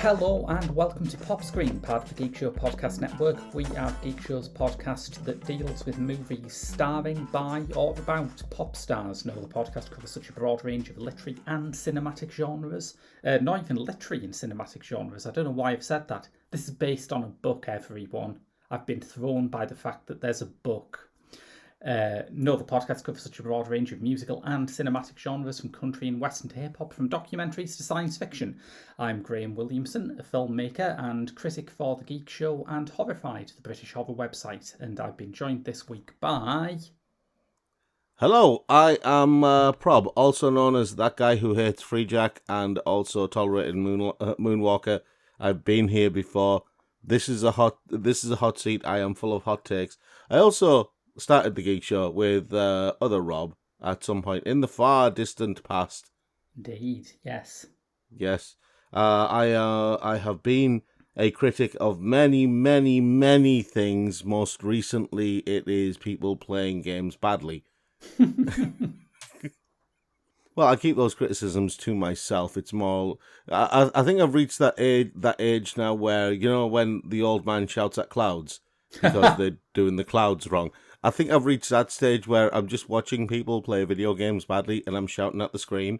Hello and welcome to Pop Screen, part of the Geek Show podcast network. We are Geek Show's podcast that deals with movies starring, by or about pop stars. No, the podcast covers such a broad range of literary and cinematic genres. Not even literary and cinematic genres. I don't know why I've said that. This is based on a book, everyone. I've been thrown by the fact that there's a book. No, the podcast covers such a broad range of musical and cinematic genres, from country and western to hip-hop, from documentaries to science fiction. I'm Graham Williamson, a filmmaker and critic for The Geek Show and Horrified, the British horror website, and I've been joined this week by... Hello, I am Prob, also known as that guy who hates Free Jack and also tolerated Moonwalker. I've been here before. This is a hot seat. I am full of hot takes. I also started the Geek Show with other Rob at some point in the far distant past. Indeed, yes. Yes. I have been a critic of many, many, many things. Most recently, it is people playing games badly. Well, I keep those criticisms to myself. It's more... I think I've reached that age now where, you know, when the old man shouts at clouds because they're doing the clouds wrong. I think I've reached that stage where I'm just watching people play video games badly and I'm shouting at the screen.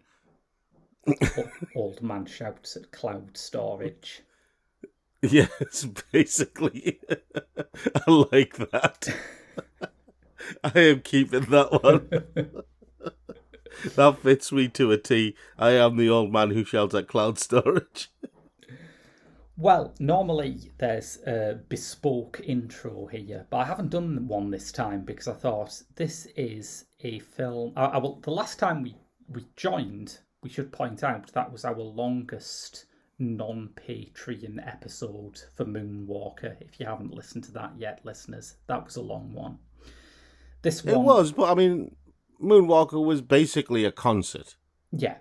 Old man shouts at cloud storage. Yes, basically. I like that. I am keeping that one. That fits me to a T. I am the old man who shouts at cloud storage. Well, normally there's a bespoke intro here, but I haven't done one this time because I thought this is a film... the last time we joined, we should point out, that was our longest non-Patreon episode for Moonwalker. If you haven't listened to that yet, listeners, that was a long one. This one... It was, but I mean, Moonwalker was basically a concert. Yeah.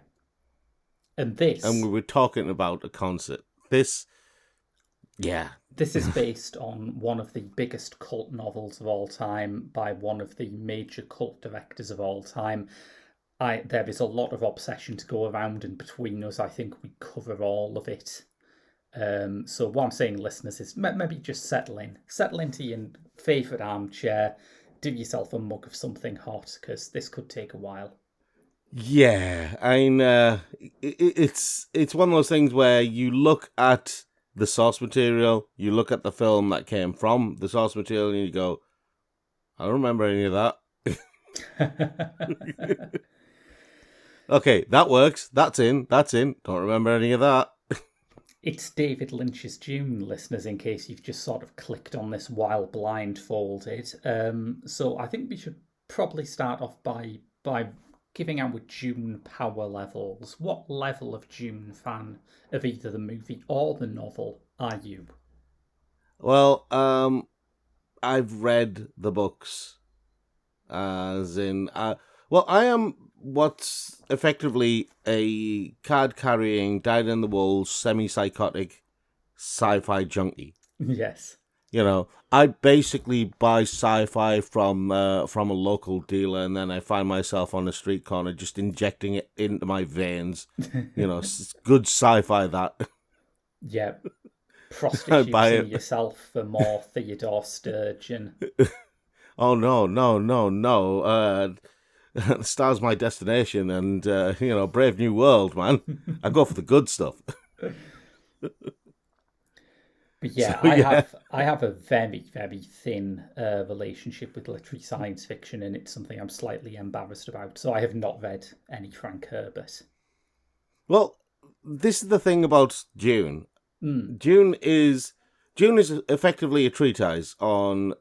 And this... And we were talking about a concert. This... Yeah. This is based on one of the biggest cult novels of all time by one of the major cult directors of all time. There is a lot of obsession to go around, and between us, I think we cover all of it. So what I'm saying, listeners, is maybe just settle into your favourite armchair, do yourself a mug of something hot, because this could take a while. Yeah, I mean, it's one of those things where you look at the source material, you look at the film that came from the source material, and you go, I don't remember any of that. Okay, that works. That's in. Don't remember any of that. It's David Lynch's Dune, listeners, in case you've just sort of clicked on this while blindfolded. So I think we should probably start off by giving our Dune power levels. What level of Dune fan of either the movie or the novel are you? Well, I've read the books, as in... I am what's effectively a card-carrying, dyed-in-the-wool, semi-psychotic sci-fi junkie. Yes. You know, I basically buy sci-fi from a local dealer, and then I find myself on a street corner just injecting it into my veins. You know, it's good sci-fi, that. Yeah. Prostituting yourself for more Theodore Sturgeon. Oh, no. The star's my destination, and, Brave New World, man. I go for the good stuff. But yeah, I have a very, very thin relationship with literary science fiction, and it's something I'm slightly embarrassed about. So I have not read any Frank Herbert. Well, this is the thing about Dune. Dune is effectively a treatise on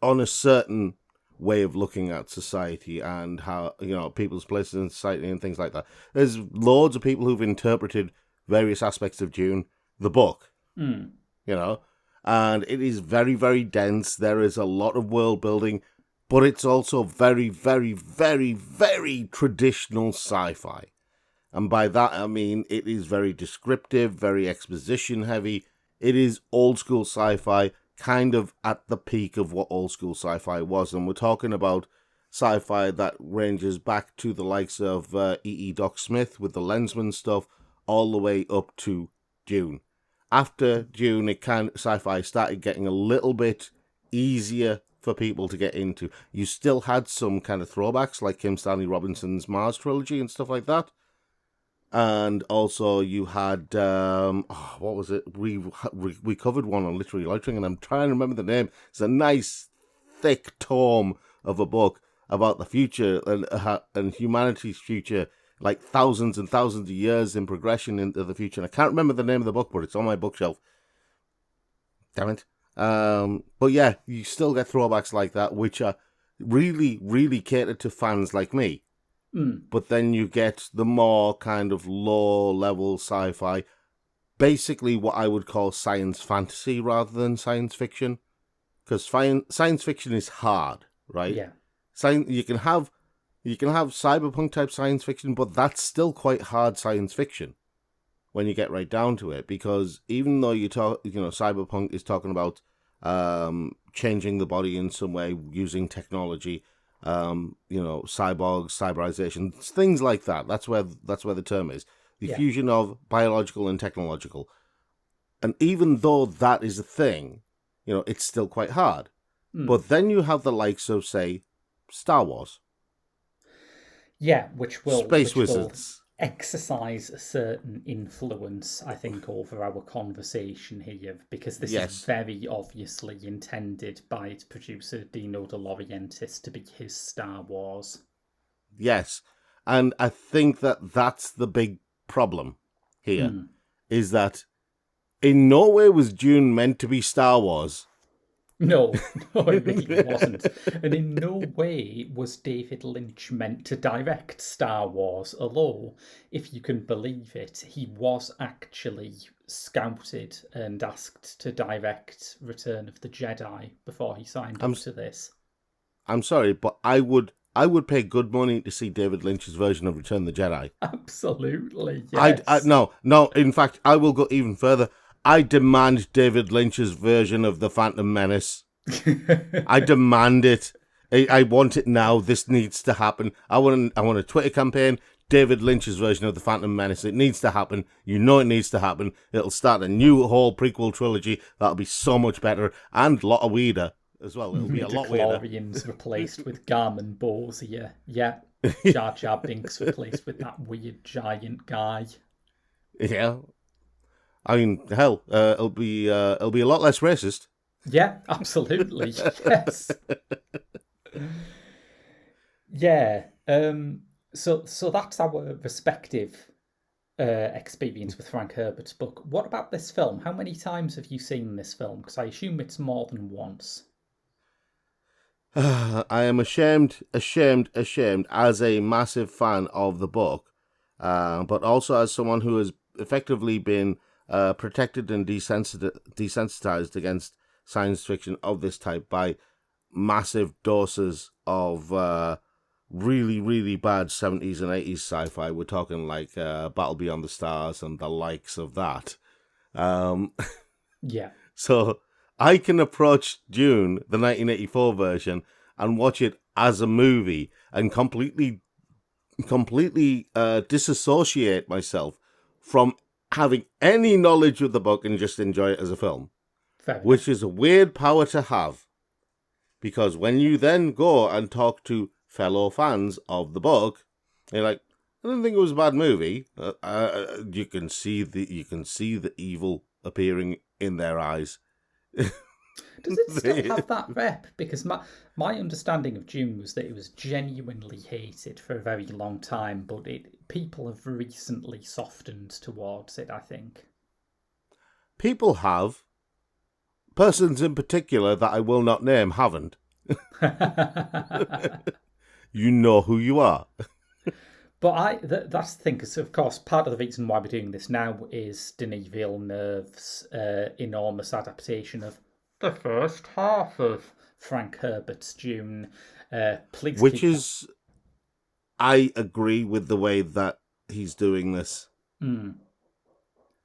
a certain way of looking at society and how, people's places in society and things like that. There's loads of people who've interpreted various aspects of Dune, the book, and it is very, very dense. There is a lot of world building, but it's also very, very, very, very traditional sci-fi. And by that, I mean, it is very descriptive, very exposition heavy. It is old school sci-fi, kind of at the peak of what old school sci-fi was. And we're talking about sci-fi that ranges back to the likes of E.E. Doc Smith with the Lensman stuff, all the way up to Dune. After Dune, sci-fi started getting a little bit easier for people to get into. You still had some kind of throwbacks, like Kim Stanley Robinson's Mars trilogy and stuff like that. And also you had, what was it? We covered one on Literary Loitering, and I'm trying to remember the name. It's a nice, thick tome of a book about the future and humanity's future, like thousands and thousands of years in progression into the future. And I can't remember the name of the book, but it's on my bookshelf. Damn it. But yeah, you still get throwbacks like that, which are really, really catered to fans like me. But then you get the more kind of low-level sci-fi, basically what I would call science fantasy rather than science fiction. Because science fiction is hard, right? Yeah. You can have cyberpunk type science fiction, but that's still quite hard science fiction when you get right down to it. Because even though cyberpunk is talking about changing the body in some way using technology, cyborgs, cyberization, things like that. That's where the term is. The fusion of biological and technological. And even though that is a thing, it's still quite hard. But then you have the likes of, say, Star Wars. Yeah, which will Wizards. Exercise a certain influence, I think, over our conversation here, because this is very obviously intended by its producer, Dino de Laurentiis, to be his Star Wars. Yes, and I think that's the big problem here, is that in no way was Dune meant to be Star Wars. No, it really wasn't. And in no way was David Lynch meant to direct Star Wars, although, if you can believe it, he was actually scouted and asked to direct Return of the Jedi before he signed up to this. I'm sorry, but I would pay good money to see David Lynch's version of Return of the Jedi. Absolutely, yes. No, in fact, I will go even further. I demand David Lynch's version of The Phantom Menace. I demand it. I want it now. This needs to happen. I want a Twitter campaign. David Lynch's version of The Phantom Menace. It needs to happen. You know it needs to happen. It'll start a new whole prequel trilogy. That'll be so much better and a lot of weirder as well. It'll be a lot weirder. Midichlorians replaced with Garmin Borsia. Yeah. Jar Jar Binks replaced with that weird giant guy. Yeah. I mean, hell, it'll be a lot less racist. Yeah, absolutely. Yes. Yeah. So that's our respective experience with Frank Herbert's book. What about this film? How many times have you seen this film? Because I assume it's more than once. I am ashamed as a massive fan of the book, but also as someone who has effectively been protected and desensitized against science fiction of this type by massive doses of really, really bad 70s and 80s sci-fi. We're talking like Battle Beyond the Stars and the likes of that. Yeah. So I can approach Dune, the 1984 version, and watch it as a movie and completely disassociate myself from having any knowledge of the book and just enjoy it as a film. Which is a weird power to have. Because when you then go and talk to fellow fans of the book, they're like, I don't think it was a bad movie. You can see the evil appearing in their eyes. Does it still have that rep? Because my understanding of Dune was that it was genuinely hated for a very long time, but people have recently softened towards it, I think. People have. Persons in particular that I will not name haven't. You know who you are. But that's the thing, because of course part of the reason why we're doing this now is Denis Villeneuve's enormous adaptation of the first half of Frank Herbert's Dune. I agree with the way that he's doing this.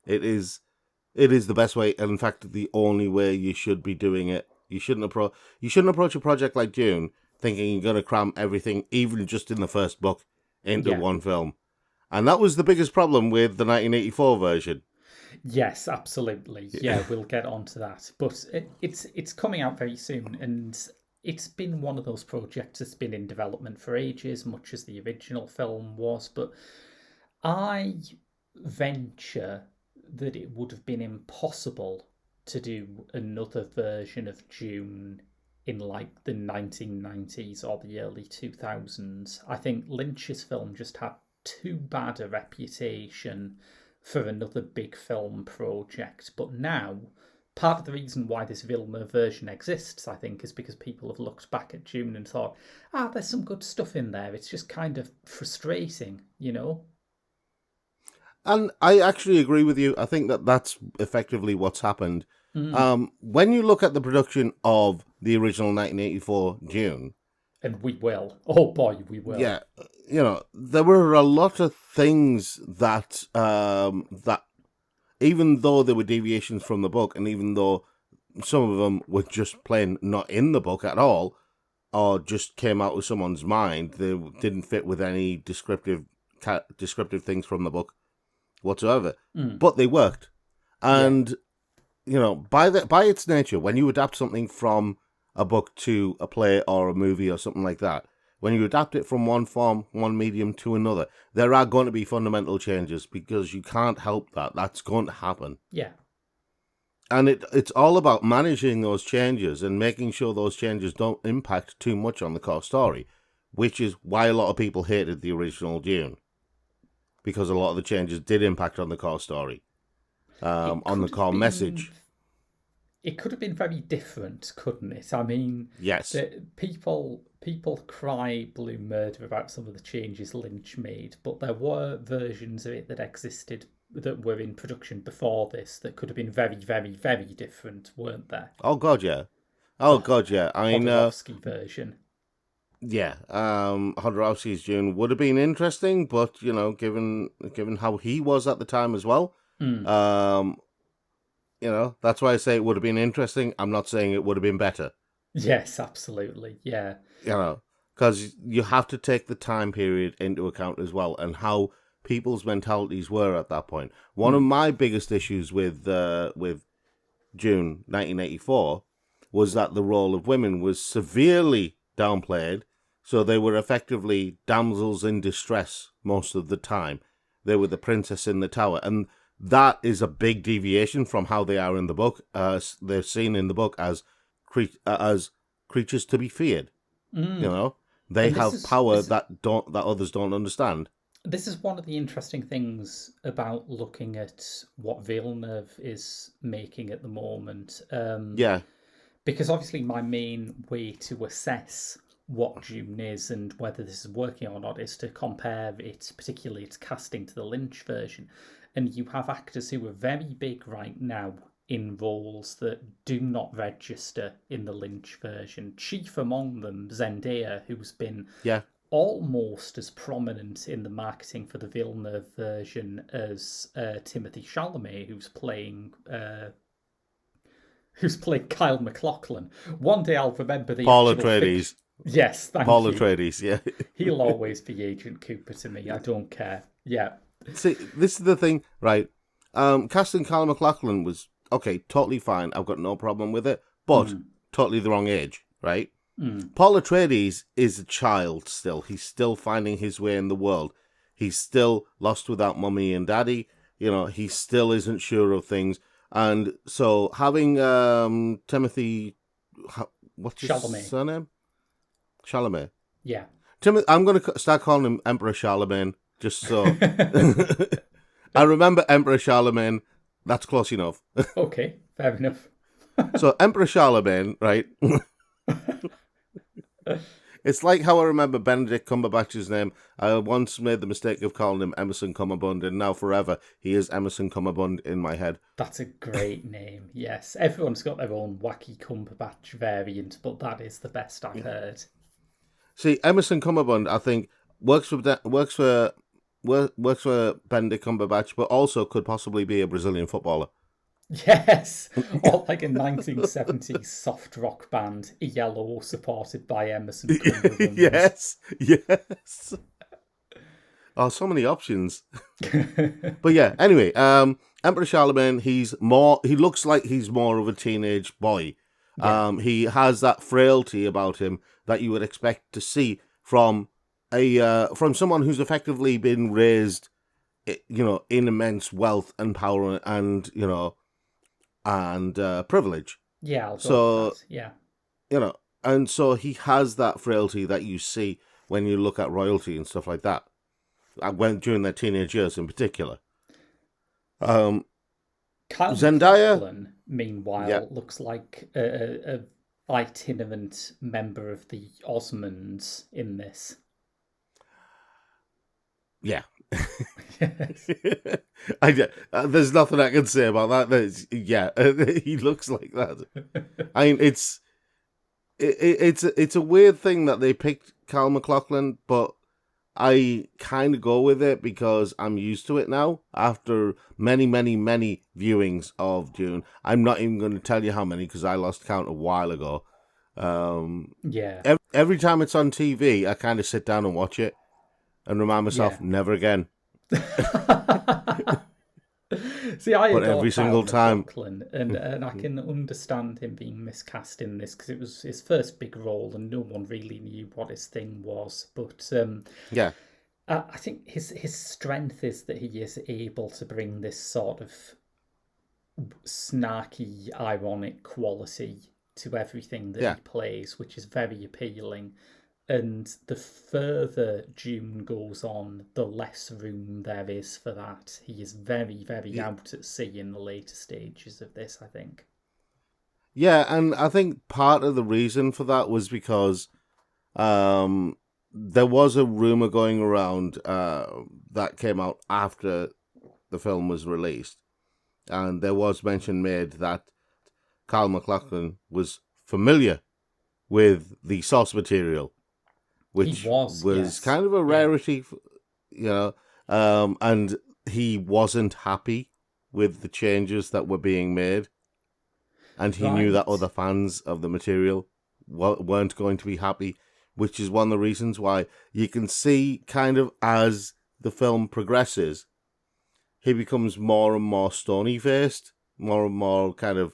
It is the best way, and in fact, the only way you should be doing it. You shouldn't approach a project like Dune thinking you're going to cram everything, even just in the first book, into one film. And that was the biggest problem with the 1984 version. Yes, absolutely. Yeah, we'll get onto that. But it's coming out very soon, and it's been one of those projects that's been in development for ages, much as the original film was. But I venture that it would have been impossible to do another version of Dune in like the 1990s or the early 2000s. I think Lynch's film just had too bad a reputation for another big film project. But now, part of the reason why this Villeneuve version exists, I think, is because people have looked back at Dune and thought, there's some good stuff in there. It's just kind of frustrating, you know? And I actually agree with you. I think that that's effectively what's happened. When you look at the production of the original 1984 Dune... And we will. Oh boy, we will. Yeah, there were a lot of things that, that even though there were deviations from the book, and even though some of them were just plain not in the book at all, or just came out of someone's mind, they didn't fit with any descriptive things from the book whatsoever. But they worked. And, by its nature, when you adapt something from a book to a play or a movie or something like that, when you adapt it from one form, one medium to another, there are going to be fundamental changes because you can't help that. That's going to happen. Yeah. And it's all about managing those changes and making sure those changes don't impact too much on the core story, which is why a lot of people hated the original Dune, because a lot of the changes did impact on the core story, on the core message. It could have been very different, couldn't it? I mean, yes, people cry blue murder about some of the changes Lynch made, but there were versions of it that existed that were in production before this that could have been very, very, very different, weren't there? Oh God, yeah. I mean, Jodorowsky version. Yeah, Jodorowsky's Dune would have been interesting, but given how he was at the time as well, that's why I say it would have been interesting. I'm not saying it would have been better. Yes, absolutely. Yeah. Because you have to take the time period into account as well and how people's mentalities were at that point. One of my biggest issues with Dune 1984 was that the role of women was severely downplayed, so they were effectively damsels in distress most of the time. They were the princess in the tower, and that is a big deviation from how they are in the book. They're seen in the book as creatures to be feared. They have power that others don't understand. This is one of the interesting things about looking at what Villeneuve is making at the moment. Because obviously my main way to assess what Dune is and whether this is working or not is to compare particularly its casting to the Lynch version. And you have actors who are very big right now in roles that do not register in the Lynch version. Chief among them, Zendaya, who's been almost as prominent in the marketing for the Villeneuve version as Timothée Chalamet, who's playing Kyle MacLachlan. One day I'll remember the Paul Atreides. Yes, thank Paul you. Atreides, yeah. He'll always be Agent Cooper to me. I don't care. Yeah. See, this is the thing, right? Casting Kyle MacLachlan was, okay, totally fine. I've got no problem with it, but totally the wrong age, right? Paul Atreides is a child still. He's still finding his way in the world. He's still lost without mummy and daddy. He still isn't sure of things. And so having Timothée... What's his surname? Chalamet. Yeah. I'm going to start calling him Emperor Charlemagne, just so... I remember Emperor Charlemagne. That's close enough. Okay, fair enough. So Emperor Charlemagne, right? It's like how I remember Benedict Cumberbatch's name. I once made the mistake of calling him Emerson Cumberbund, and now forever he is Emerson Cumberbund in my head. That's a great name, yes. Everyone's got their own wacky Cumberbatch variant, but that is the best I've heard. See, Emerson Cumberbund, I think, works for Benedict Cumberbatch, but also could possibly be a Brazilian footballer. Yes, or like a 1970s soft rock band, Yellow, supported by Emerson Cumberbund. Yes. Oh, so many options. But yeah, anyway, Emperor Charlemagne, he looks like he's more of a teenage boy. Yeah. He has that frailty about him that you would expect to see from from someone who's effectively been raised, in immense wealth and power and, and privilege. Yeah, I'll go with So, that. Yeah. And so he has that frailty that you see when you look at royalty and stuff like that. During their teenage years in particular. Kyle Zendaya, MacLachlan, meanwhile, yeah, looks like a itinerant member of the Osmonds in this. yeah. Yes. There's nothing I can say about that. He looks like that. I mean, it's a weird thing that they picked Kyle MacLachlan, but I kind of go with it because I'm used to it now. After many, many, many viewings of Dune, I'm not even going to tell you how many because I lost count a while ago. Yeah. Every time it's on TV, I kind of sit down and watch it and remind myself, never again. See, I But adore every single time, MacLachlan, and I can understand him being miscast in this because it was his first big role, and no one really knew what his thing was. But yeah, I think his strength is that he is able to bring this sort of snarky, ironic quality to everything that he plays, which is very appealing. And the further Dune goes on, the less room there is for that. He is very, very out at sea in the later stages of this, I think. Yeah, and I think part of the reason for that was because there was a rumor going around that came out after the film was released, and there was mention made that Kyle MacLachlan was familiar with the source material, which was yes. kind of a rarity, and he wasn't happy with the changes that were being made, and he knew that other fans of the material weren't going to be happy, which is one of the reasons why you can see kind of as the film progresses, he becomes more and more stony-faced, more and more kind of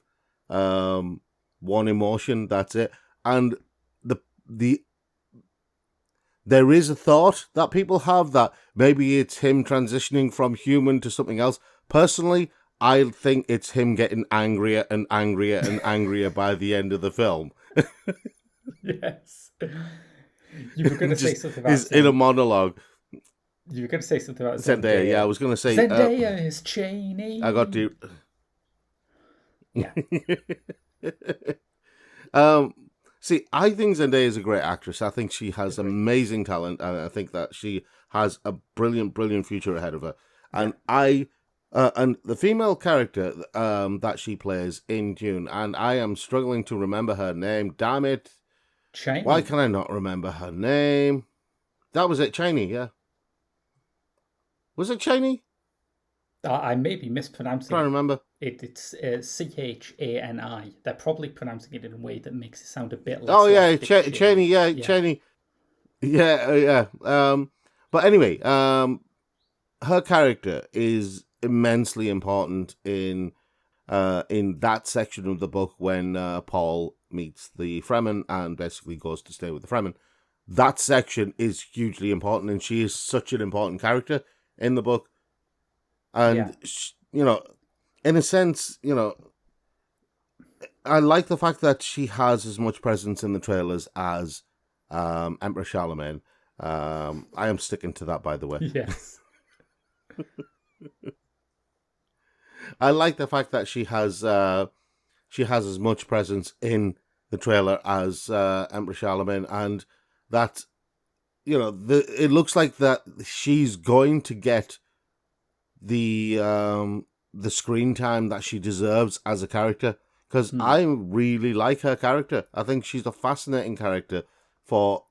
one emotion, that's it. And there is a thought that people have that maybe it's him transitioning from human to something else. Personally, I think it's him getting angrier and angrier and angrier by the end of the film. Yes. You were going to say something about his inner monologue. You were going to say something about Zendaya. Yeah, I was going to say Zendaya is Cheney. I got to. Yeah. See, I think Zendaya is a great actress. I think she has amazing talent, and I think that she has a brilliant, brilliant future ahead of her. And and the female character that she plays in Dune, and I am struggling to remember her name. Damn it! Cheney. Why can I not remember her name? That was it, Cheney. Yeah. Was it Cheney? I may be mispronouncing. I can't remember. It's Chani. They're probably pronouncing it in a way that makes it sound a bit less. Oh yeah, Cheney. Yeah, Cheney. Yeah. But anyway, her character is immensely important in that section of the book when Paul meets the Fremen and basically goes to stay with the Fremen. That section is hugely important, and she is such an important character in the book. And in a sense, I like the fact that she has as much presence in the trailers as Emperor Charlemagne. I am sticking to that, by the way. Yes. I like the fact that she has as much presence in the trailer as Emperor Charlemagne, and that it looks like that she's going to get the screen time that she deserves as a character, because I really like her character. I think she's a fascinating character for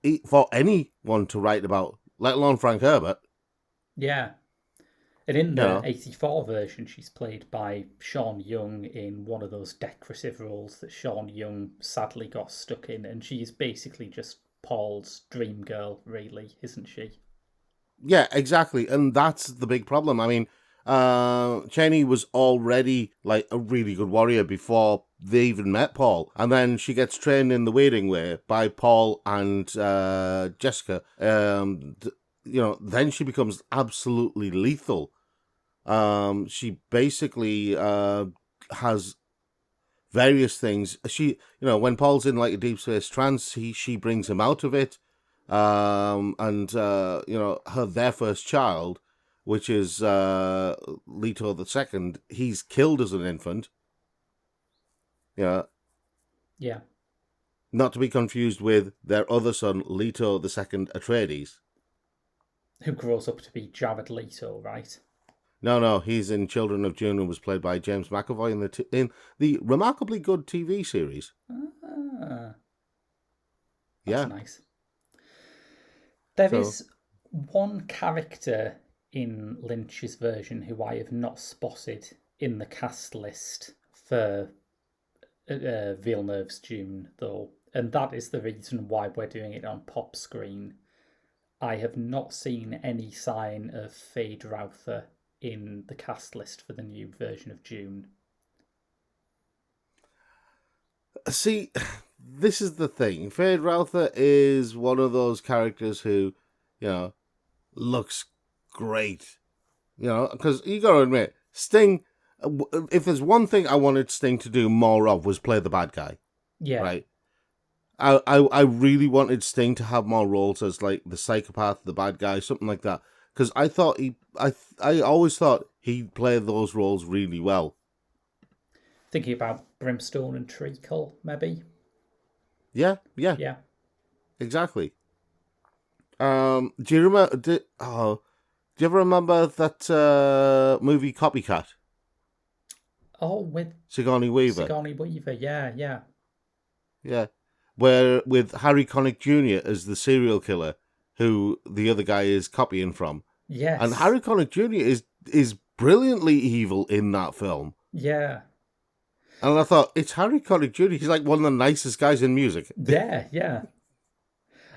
anyone to write about, let alone Frank Herbert. Yeah. And in the 84 version, she's played by Sean Young in one of those decorative roles that Sean Young sadly got stuck in, and she's basically just Paul's dream girl, really, isn't she? Yeah, exactly. And that's the big problem. I mean, Cheney was already like a really good warrior before they even met Paul. And then she gets trained in the wading way by Paul and Jessica. Then she becomes absolutely lethal. She basically has various things. When Paul's in like a deep space trance, she brings him out of it. Their first child, which is Leto the Second, he's killed as an infant. Yeah. Yeah. Not to be confused with their other son, Leto the Second Atreides. Who grows up to be Jared Leto, right? No, he's in Children of Dune and was played by James McAvoy in the remarkably good TV series. That's nice. There is one character in Lynch's version who I have not spotted in the cast list for Villeneuve's Dune, though, and that is the reason why we're doing it on pop screen. I have not seen any sign of Fade Routher in the cast list for the new version of Dune. See, this is the thing. Fade Routher is one of those characters who, looks great. Because you got to admit, Sting, if there's one thing I wanted Sting to do more of was play the bad guy. Yeah. Right? I really wanted Sting to have more roles as like the psychopath, the bad guy, something like that. Because I always thought he played those roles really well. Thinking about Brimstone and Treacle, maybe? Yeah. Exactly. Do you remember? Do you ever remember that movie Copycat? Oh, with Sigourney Weaver. Yeah. Where with Harry Connick Jr. as the serial killer, who the other guy is copying from. Yes. And Harry Connick Jr. is brilliantly evil in that film. Yeah. And I thought, it's Harry Connick Jr. He's like one of the nicest guys in music. Yeah.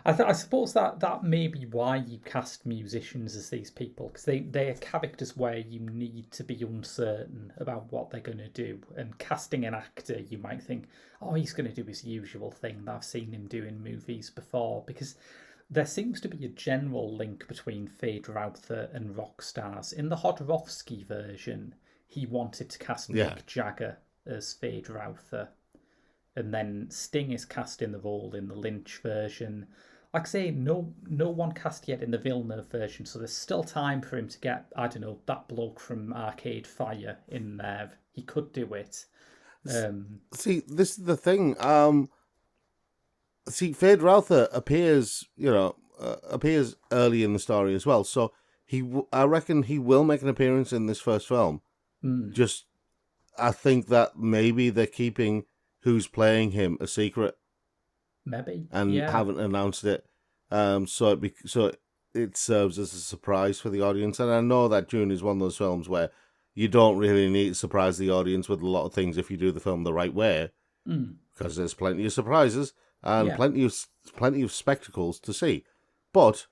I suppose that may be why you cast musicians as these people, because they are characters where you need to be uncertain about what they're going to do. And casting an actor, you might think, oh, he's going to do his usual thing that I've seen him do in movies before, because there seems to be a general link between Fade Routher and rock stars. In the Jodorowsky version, he wanted to cast Mick Jagger as Fade Routher. And then Sting is cast in the role in the Lynch version. Like I say, no one cast yet in the Villeneuve version, so there's still time for him to get, I don't know, that bloke from Arcade Fire in there. He could do it. See, this is the thing. Fade Routher appears early in the story as well, so I reckon he will make an appearance in this first film. Just, I think that maybe they're keeping who's playing him a secret. Maybe. And haven't announced it. So it serves as a surprise for the audience. And I know that Dune is one of those films where you don't really need to surprise the audience with a lot of things if you do the film the right way. Because there's plenty of surprises and plenty of spectacles to see. But,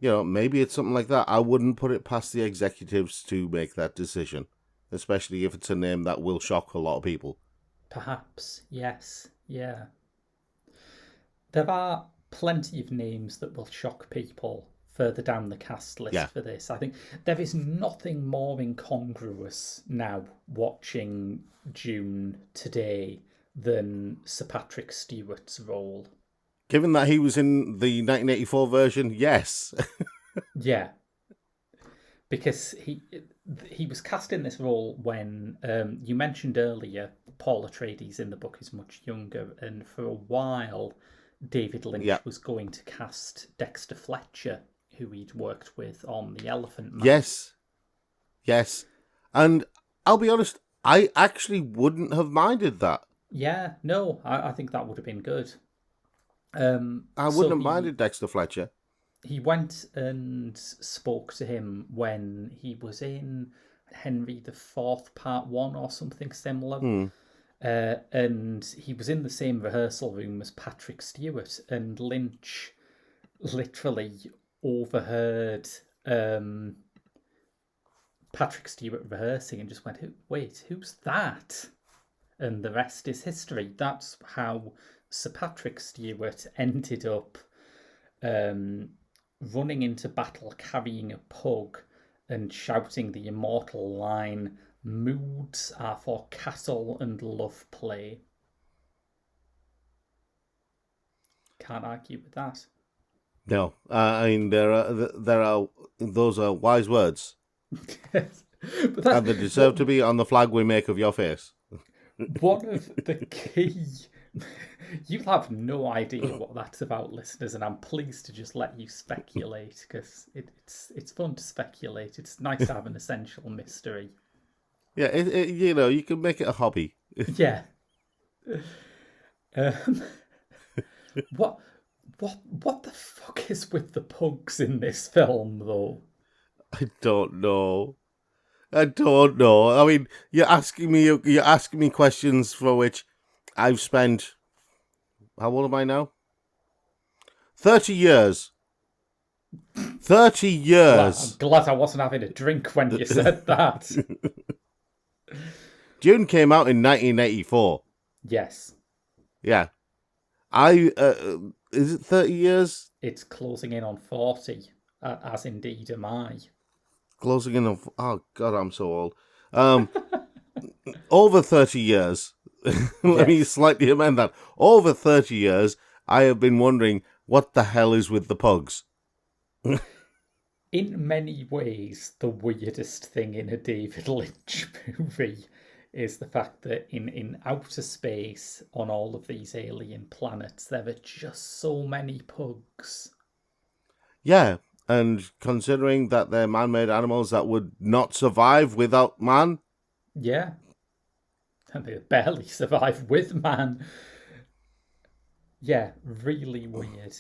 maybe it's something like that. I wouldn't put it past the executives to make that decision. Especially if it's a name that will shock a lot of people. Perhaps, yes. Yeah. There are plenty of names that will shock people further down the cast list for this. I think there is nothing more incongruous now watching Dune today than Sir Patrick Stewart's role. Given that he was in the 1984 version, yes. Yeah. Because he was cast in this role when, you mentioned earlier, Paul Atreides in the book is much younger, and for a while David Lynch was going to cast Dexter Fletcher, who he'd worked with on The Elephant Man. Yes. And I'll be honest, I actually wouldn't have minded that. Yeah, no, I think that would have been good. I wouldn't have minded Dexter Fletcher. He went and spoke to him when he was in Henry IV Part 1 or something similar. And he was in the same rehearsal room as Patrick Stewart, and Lynch literally overheard Patrick Stewart rehearsing and just went, wait, who's that? And the rest is history. That's how Sir Patrick Stewart ended up running into battle carrying a pug and shouting the immortal line, "Moods are for castle and love play." Can't argue with that. No, I mean there are those are wise words, and they deserve to be on the flag we make of your face. One of the key. You'll have no idea what that's about, listeners, and I'm pleased to just let you speculate because it's fun to speculate. It's nice to have an essential mystery. Yeah, you can make it a hobby. Yeah. What the fuck is with the pugs in this film, though? I don't know. I mean, you're asking me questions for which I've spent. How old am I now? 30 years. 30 years. I'm glad I wasn't having a drink when you said that. Dune came out in 1984. Yes. Yeah. Is it 30 years? It's closing in on 40, as indeed am I. Closing in on... Oh, God, I'm so old. Over 30 years. Let me slightly amend that. Over 30 years, I have been wondering what the hell is with the pugs. In many ways, the weirdest thing in a David Lynch movie is the fact that in outer space, on all of these alien planets, there are just so many pugs. Yeah, and considering that they're man-made animals that would not survive without man. Yeah. And they barely survive with man. Yeah, really weird.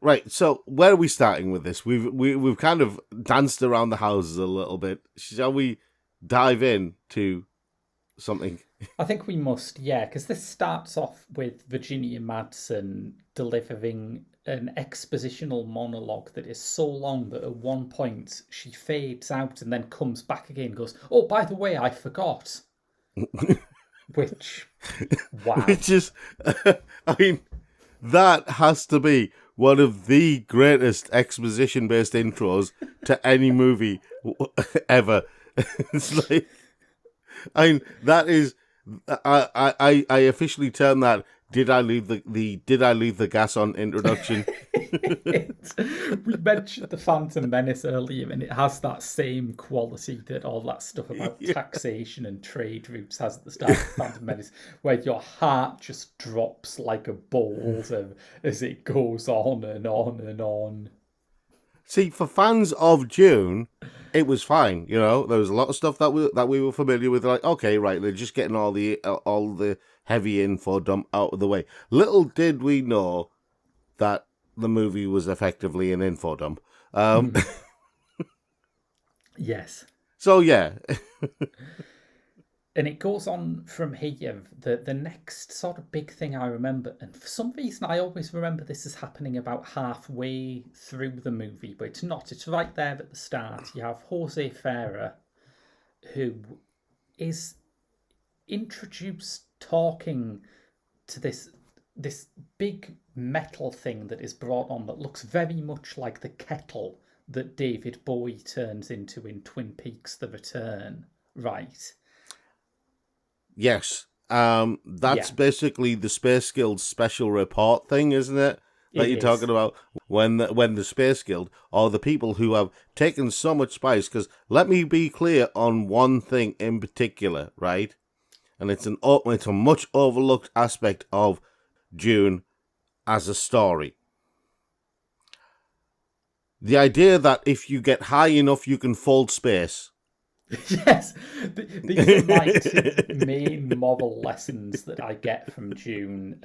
Right, so where are we starting with this? We've kind of danced around the houses a little bit. Shall we dive in to something? I think we must, yeah, because this starts off with Virginia Madsen delivering an expositional monologue that is so long that at one point she fades out and then comes back again and goes, "Oh, by the way, I forgot." Which, wow. Which is, I mean, that has to be one of the greatest exposition-based intros to any movie ever. It's like, I mean, that is, I officially term that "Did I leave the gas on" introduction. We mentioned the Phantom Menace earlier, and it has that same quality that all that stuff about taxation and trade routes has at the start of the Phantom Menace, where your heart just drops like a boulder as it goes on and on and on. See, for fans of Dune, it was fine. You know, there was a lot of stuff that we were familiar with. Like, okay, right, they're just getting all the heavy info dump out of the way. Little did we know that the movie was effectively an info dump. Yes. So yeah. And it goes on from here. The next sort of big thing I remember, and for some reason I always remember this as happening about halfway through the movie, but it's not. It's right there at the start. You have Jose Ferrer, who is introduced talking to this big metal thing that is brought on that looks very much like the kettle that David Bowie turns into in Twin Peaks: The Return, right? Yes. That's basically the Space Guild's special report thing, isn't it? That you're talking about when the Space Guild, or the people who have taken so much spice, because let me be clear on one thing in particular, right? And it's a much overlooked aspect of Dune as a story. The idea that if you get high enough, you can fold space. Yes, these are my two main moral lessons that I get from Dune.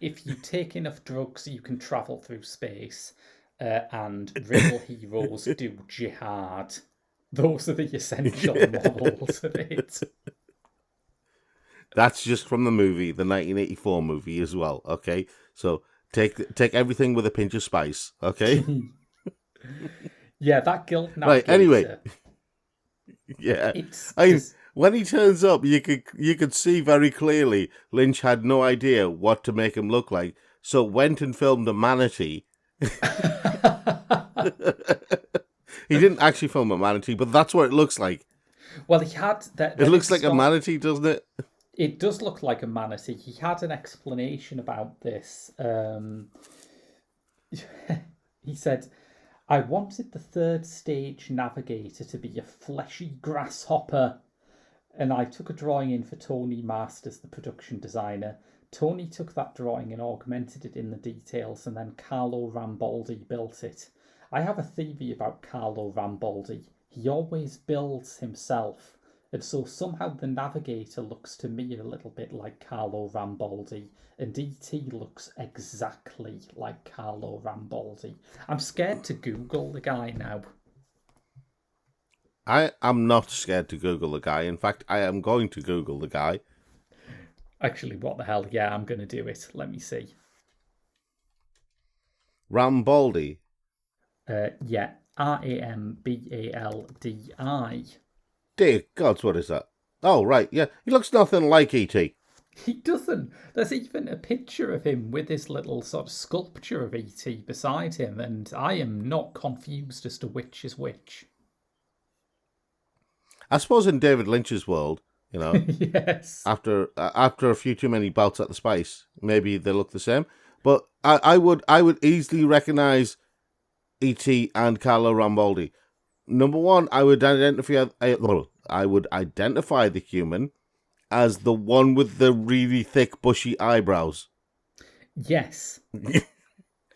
If you take enough drugs, you can travel through space, and real heroes do jihad. Those are the essential morals of it. That's just from the movie, the 1984 movie as well, okay? So Take everything with a pinch of spice, okay? Yeah, that guild Right. navigator. Anyway, yeah. When he turns up, you could see very clearly Lynch had no idea what to make him look like, so went and filmed a manatee. He didn't actually film a manatee, but that's what it looks like. Well, he had that. It looks like a manatee, doesn't it? It does look like a manatee. He had an explanation about this. He said, "I wanted the third stage navigator to be a fleshy grasshopper, and I took a drawing in for Tony Masters, the production designer. Tony took that drawing and augmented it in the details, and then Carlo Rambaldi built it. I have a theory about Carlo Rambaldi. He always builds himself, and so somehow the navigator looks to me a little bit like Carlo Rambaldi, and E.T. looks exactly like Carlo Rambaldi." I'm scared to Google the guy now. I am not scared to Google the guy. In fact, I am going to Google the guy. Actually, what the hell? Yeah, I'm going to do it. Let me see. Rambaldi. Yeah, Rambaldi. Dear gods, what is that? Oh, right, yeah. He looks nothing like E.T. He doesn't. There's even a picture of him with this little sort of sculpture of E.T. beside him, and I am not confused as to which is which. I suppose in David Lynch's world, you know, yes. After a few too many bouts at the spice, maybe they look the same. But I would easily recognise E.T. and Carlo Rambaldi. Number one, I would identify the human as the one with the really thick, bushy eyebrows. Yes.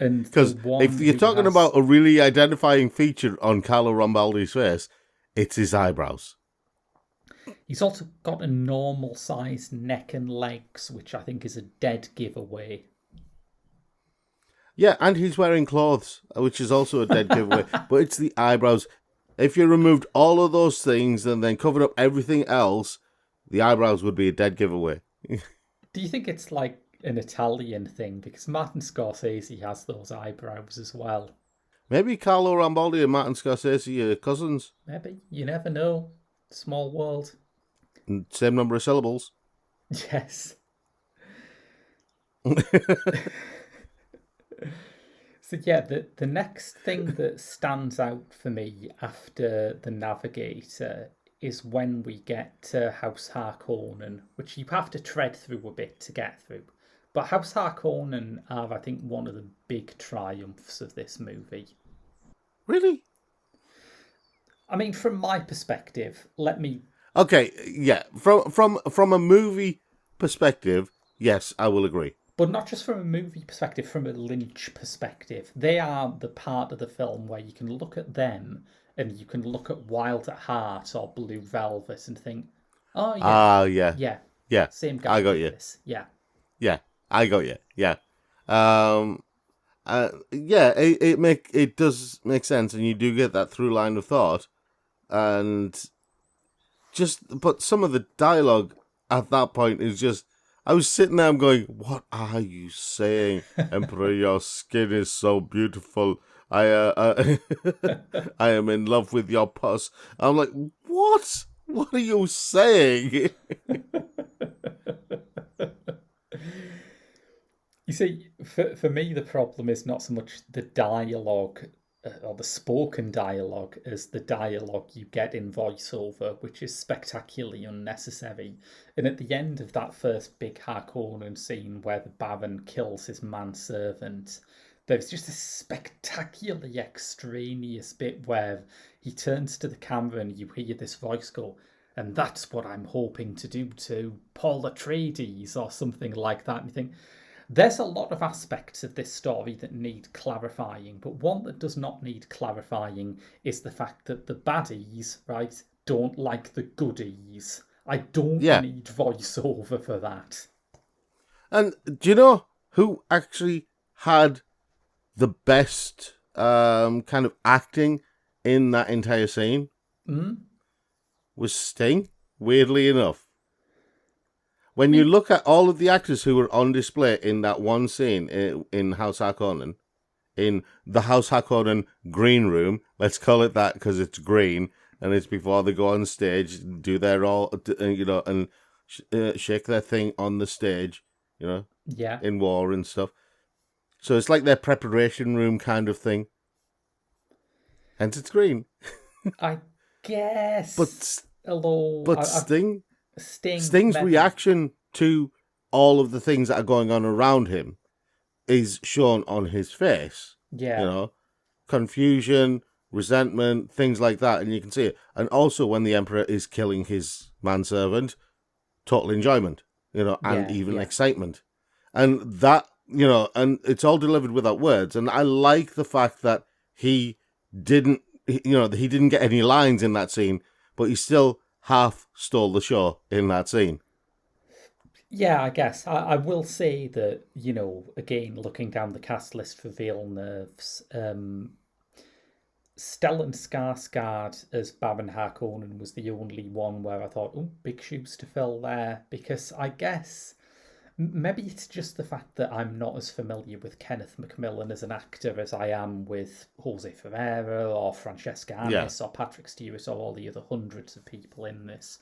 And because if you're talking about a really identifying feature on Carlo Rambaldi's face, it's his eyebrows. He's also got a normal-sized neck and legs, which I think is a dead giveaway. Yeah, and he's wearing clothes, which is also a dead giveaway. But it's the eyebrows. If you removed all of those things and then covered up everything else, the eyebrows would be a dead giveaway. Do you think it's like an Italian thing? Because Martin Scorsese has those eyebrows as well. Maybe Carlo Rambaldi and Martin Scorsese are cousins. Maybe. You never know. Small world. Same number of syllables. Yes. So yeah, the next thing that stands out for me after the Navigator is when we get to House Harkonnen, which you have to tread through a bit to get through. But House Harkonnen are, I think, one of the big triumphs of this movie. Really? I mean, from my perspective, let me... Okay, yeah. From a movie perspective, yes, I will agree. But not just from a movie perspective, from a Lynch perspective. They are the part of the film where you can look at them and you can look at Wild at Heart or Blue Velvet and think, oh, yeah. Yeah. Yeah. Same guy. I got you. This. Yeah. Yeah, I got you. Yeah. It does make sense, and you do get that through line of thought. But some of the dialogue at that point is just, I was sitting there, I'm going, what are you saying? Emperor, your skin is so beautiful. I am in love with your pus. I'm like, what? What are you saying? You see, for me, the problem is not so much the dialogue or the spoken dialogue as the dialogue you get in voiceover, which is spectacularly unnecessary. And at the end of that first big Harkonnen scene where the Baron kills his manservant, there's just a spectacularly extraneous bit where he turns to the camera and you hear this voice go, and that's what I'm hoping to do to Paul Atreides or something like that. And you think, there's a lot of aspects of this story that need clarifying, but one that does not need clarifying is the fact that the baddies, right, don't like the goodies. I don't need voiceover for that. And do you know who actually had the best kind of acting in that entire scene? Mm? Was Sting, weirdly enough. when you look at all of the actors who were on display in that one scene in House Harkonnen, in the House Harkonnen green room, let's call it that because it's green, and it's before they go on stage, do their and shake their thing on the stage, in war and stuff. So it's like their preparation room kind of thing. Hence it's green. I guess. Sting's reaction to all of the things that are going on around him is shown on his face. Yeah. Confusion, resentment, things like that, and you can see it. And also when the Emperor is killing his manservant, total enjoyment, and even excitement. And that, and it's all delivered without words. And I like the fact that he didn't get any lines in that scene, but he still half stole the show in that scene. Yeah, I guess. I will say that, again, looking down the cast list for Villeneuve's, Stellan Skarsgård as Baron Harkonnen was the only one where I thought, oh, big shoes to fill there, because I guess maybe it's just the fact that I'm not as familiar with Kenneth Macmillan as an actor as I am with Jose Ferreira or Francesca Annis or Patrick Stewart or all the other hundreds of people in this.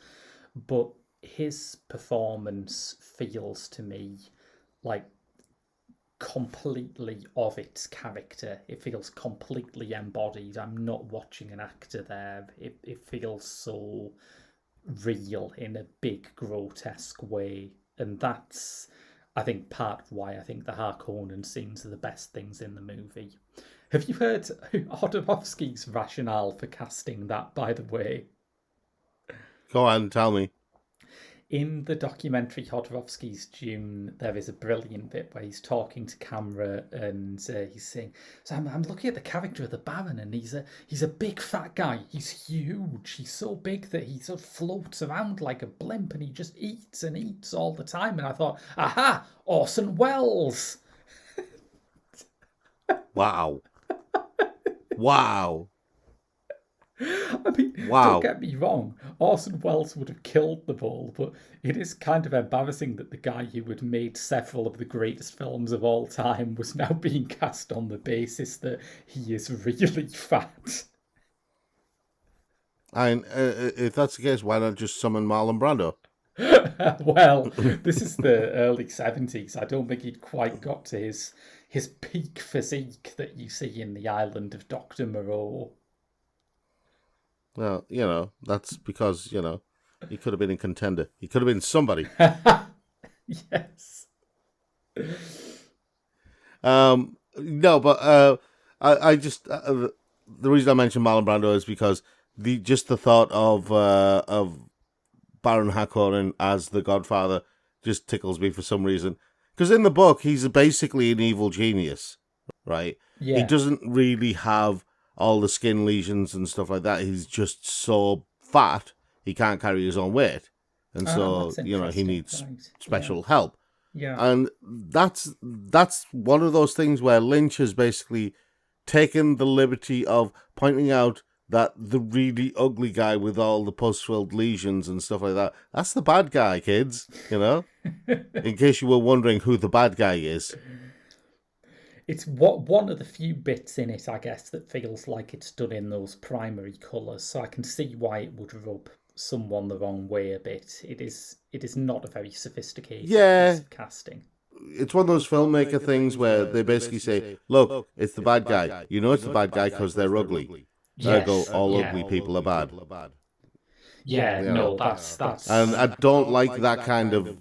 But his performance feels to me like completely of its character. It feels completely embodied. I'm not watching an actor there. It feels so real in a big, grotesque way. And that's, I think, part of why I think the Harkonnen scenes are the best things in the movie. Have you heard Jodorowsky's rationale for casting that, by the way? Go on, tell me. In the documentary Jodorowsky's Dune, there is a brilliant bit where he's talking to camera and he's saying, "So I'm looking at the character of the Baron, and he's a big fat guy. He's huge. He's so big that he sort of floats around like a blimp, and he just eats and eats all the time." And I thought, aha, Orson Welles. Wow. Wow. I mean, don't get me wrong, Orson Welles would have killed the role, but it is kind of embarrassing that the guy who had made several of the greatest films of all time was now being cast on the basis that he is really fat. And if that's the case, why not just summon Marlon Brando? Well, this is the early 70s. I don't think he'd quite got to his peak physique that you see in The Island of Dr. Moreau. Well, that's because, he could have been a contender. He could have been somebody. Yes. No, but I just the reason I mentioned Marlon Brando is because the thought of Baron Harkonnen as the Godfather just tickles me for some reason. Because in the book, he's basically an evil genius, right? Yeah. He doesn't really have all the skin lesions and stuff like that. He's just so fat, he can't carry his own weight. And so, he needs special help. Yeah. And that's one of those things where Lynch has basically taken the liberty of pointing out that the really ugly guy with all the pus-filled lesions and stuff like that, that's the bad guy, kids, in case you were wondering who the bad guy is. It's one of the few bits in it, I guess, that feels like it's done in those primary colours, so I can see why it would rub someone the wrong way a bit. It is not a very sophisticated piece of casting. It's one of those filmmaker things where they basically say, look, it's the bad guy. You know it's the bad guy because they're ugly. Ergo, all ugly people are bad. Yeah, no, that's... And I don't like that kind of...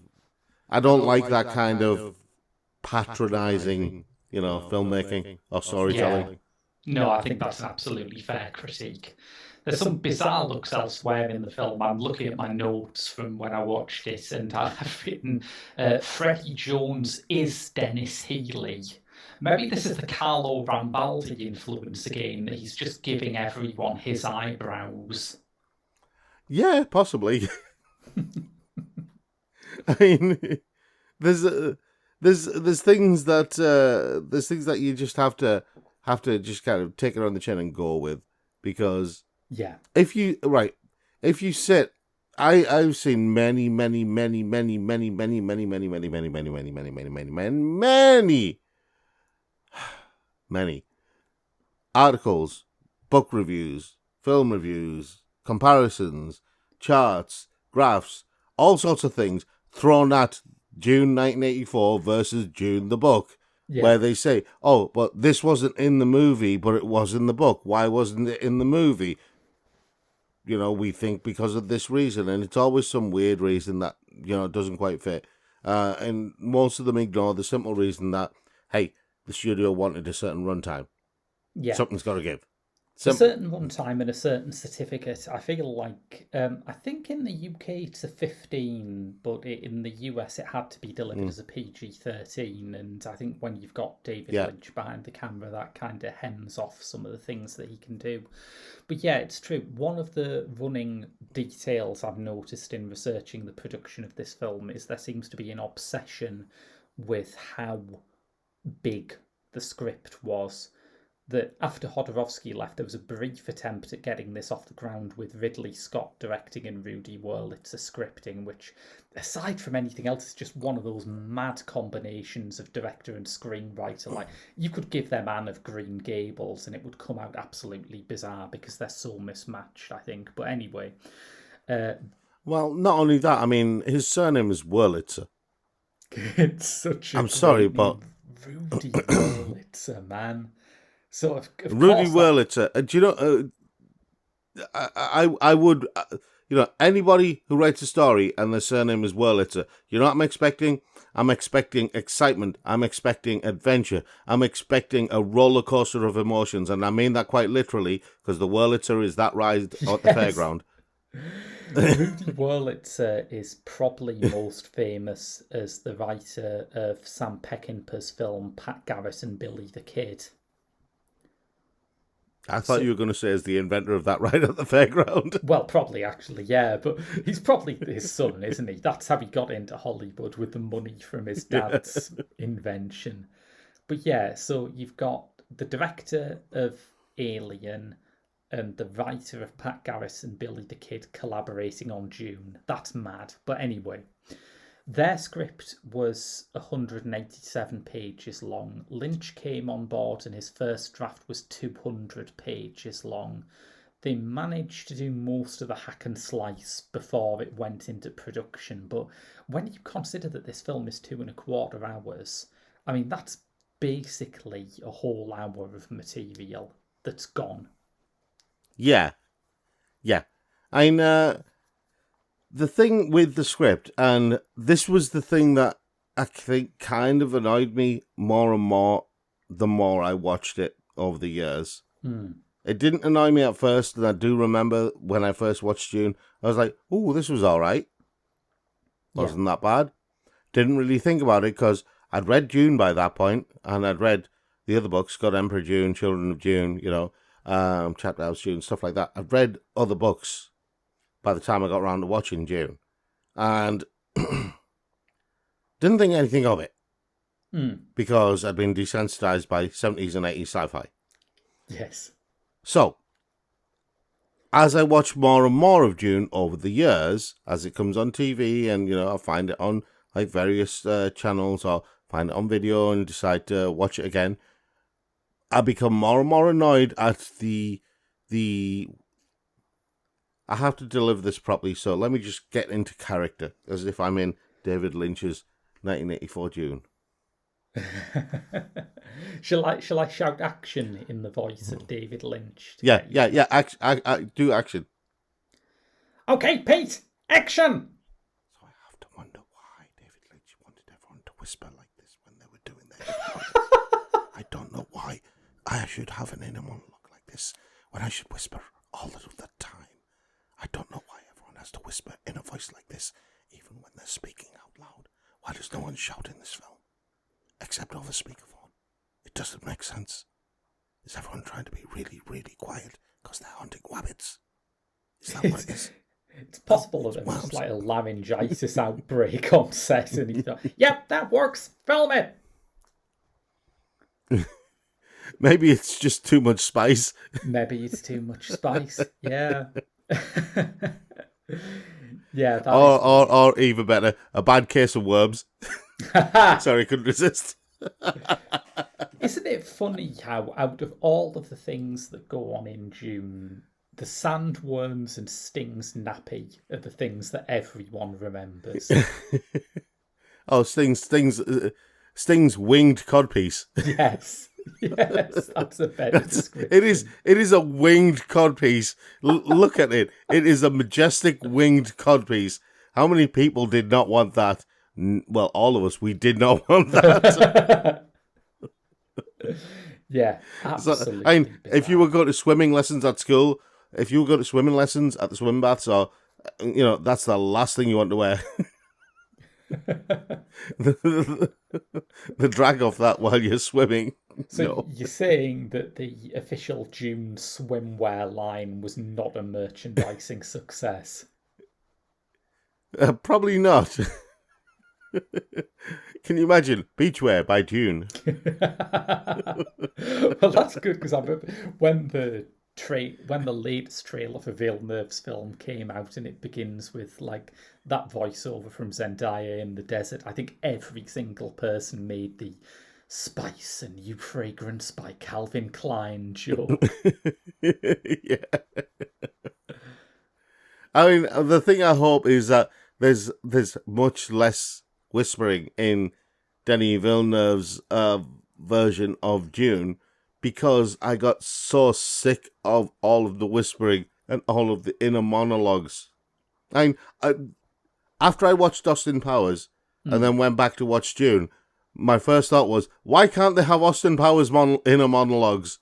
patronising... filmmaking or storytelling. Yeah. No, I think that's an absolutely fair critique. There's some bizarre looks elsewhere in the film. I'm looking at my notes from when I watched it, and I've written, Freddie Jones is Dennis Healy. Maybe this is the Carlo Rambaldi influence again, that he's just giving everyone his eyebrows. Yeah, possibly. I mean, there's things that you just have to just kind of take it on the chin and go with, because if you sit I've seen many articles, book reviews, film reviews, comparisons, charts, graphs, all sorts of things thrown at Dune 1984 versus Dune the book, where they say, oh, but this wasn't in the movie, but it was in the book. Why wasn't it in the movie? You know, we think because of this reason, and it's always some weird reason that, you know, doesn't quite fit. And most of them ignore the simple reason that, hey, the studio wanted a certain runtime. Yeah. Something's got to give. A certain runtime and a certain certificate. I feel like, I think in the UK it's a 15, but in the US it had to be delivered as a PG-13. And I think when you've got David Lynch behind the camera, that kind of hems off some of the things that he can do. But yeah, it's true. One of the running details I've noticed in researching the production of this film is there seems to be an obsession with how big the script was. That after Jodorowsky left, there was a brief attempt at getting this off the ground with Ridley Scott directing and Rudy Wurlitzer scripting, which, aside from anything else, is just one of those mad combinations of director and screenwriter. Like, you could give them Anne of Green Gables and it would come out absolutely bizarre because they're so mismatched, I think. But anyway. Well, not only that, I mean, his surname is Wurlitzer. It's such a I'm sorry, but... Rudy Wurlitzer, man. So of Rudy Wurlitzer, do you know? I would, you know, anybody who writes a story and their surname is Wurlitzer. You know what I'm expecting? I'm expecting excitement. I'm expecting adventure. I'm expecting a roller coaster of emotions, and I mean that quite literally because the Wurlitzer is that ride at the fairground. Rudy Wurlitzer is probably most famous as the writer of Sam Peckinpah's film Pat Garrett and Billy the Kid. I thought you were going to say as the inventor of that ride at the fairground. Well, probably actually, yeah, but he's probably his son, isn't he? That's how he got into Hollywood, with the money from his dad's invention. But yeah, so you've got the director of Alien and the writer of Pat Garrett and Billy the Kid collaborating on Dune. That's mad. But anyway, their script was 187 pages long. Lynch came on board and his first draft was 200 pages long. They managed to do most of the hack and slice before it went into production. But when you consider that this film is 2.25 hours, I mean, that's basically a whole hour of material that's gone. Yeah. I mean, the thing with the script, and this was the thing that I think kind of annoyed me more and more the more I watched it over the years. It didn't annoy me at first, and I do remember when I first watched Dune, I was like, oh, this was all right. Wasn't that bad. Didn't really think about it, because I'd read Dune by that point, and I'd read the other books, God Emperor Dune, Children of Dune, you know, Chapter House Dune, stuff like that. I'd read other books by the time I got around to watching Dune. And didn't think anything of it. Because I'd been desensitized by 70s and 80s sci-fi. Yes. So, as I watch more and more of Dune over the years, as it comes on TV, and, you know, I find it on like various channels, or find it on video and decide to watch it again, I become more and more annoyed at the I have to deliver this properly, so let me just get into character, as if I'm in David Lynch's 1984 Dune. Shall I shout action in the voice of David Lynch? Yeah. I do action. Okay, Pete, action! So I have to wonder why David Lynch wanted everyone to whisper like this when they were doing their I don't know why I should have an inner monologue like this when I should whisper all of the time. I don't know why everyone has to whisper in a voice like this, even when they're speaking out loud. Why does no one shout in this film? Except over speakerphone. It doesn't make sense. Is everyone trying to be really, really quiet because they're hunting rabbits? Is that what it is? It's possible that it was like a laryngitis outbreak on set, and he thought, yep, that works, film it! Maybe it's just too much spice. Maybe it's too much spice, yeah. Yeah, that is or even better, a bad case of worms. Sorry, couldn't resist. Isn't it funny how out of all of the things that go on in June, the sandworms and Sting's nappy are the things that everyone remembers? Oh, Sting's winged codpiece. Yes. Yes, that's a better description. It is a winged codpiece. Look at it. It is a majestic winged codpiece. How many people did not want that? Well, all of us. We did not want that. Yeah, absolutely. So, if you were going to swimming lessons at school, if you were going to swimming lessons at the swim baths, or that's the last thing you want to wear. the drag off that while you're swimming. So you're saying that the official June swimwear line was not a merchandising success? Probably not. Can you imagine beachwear by June? Well, that's good because I remember when the latest trailer for Villeneuve's film came out and it begins with like that voiceover from Zendaya in the desert. I think every single person made the "Spice and You Fragrance" by Calvin Klein joke. Yeah. I mean, the thing I hope is that there's much less whispering in Denis Villeneuve's version of Dune, because I got so sick of all of the whispering and all of the inner monologues. After I watched Austin Powers and then went back to watch Dune, my first thought was, why can't they have Austin Powers inner monologues?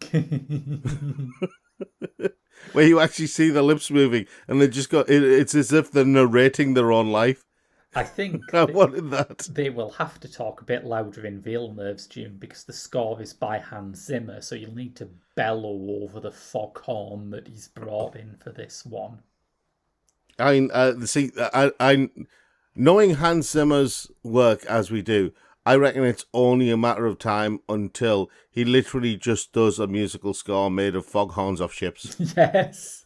Where you actually see the lips moving and they just go, it's as if they're narrating their own life. I think I wanted that. They will have to talk a bit louder in Villeneuve's Dune because the score is by Hans Zimmer, so you'll need to bellow over the foghorn that he's brought in for this one. Knowing Hans Zimmer's work as we do, I reckon it's only a matter of time until he literally just does a musical score made of foghorns off ships. Yes.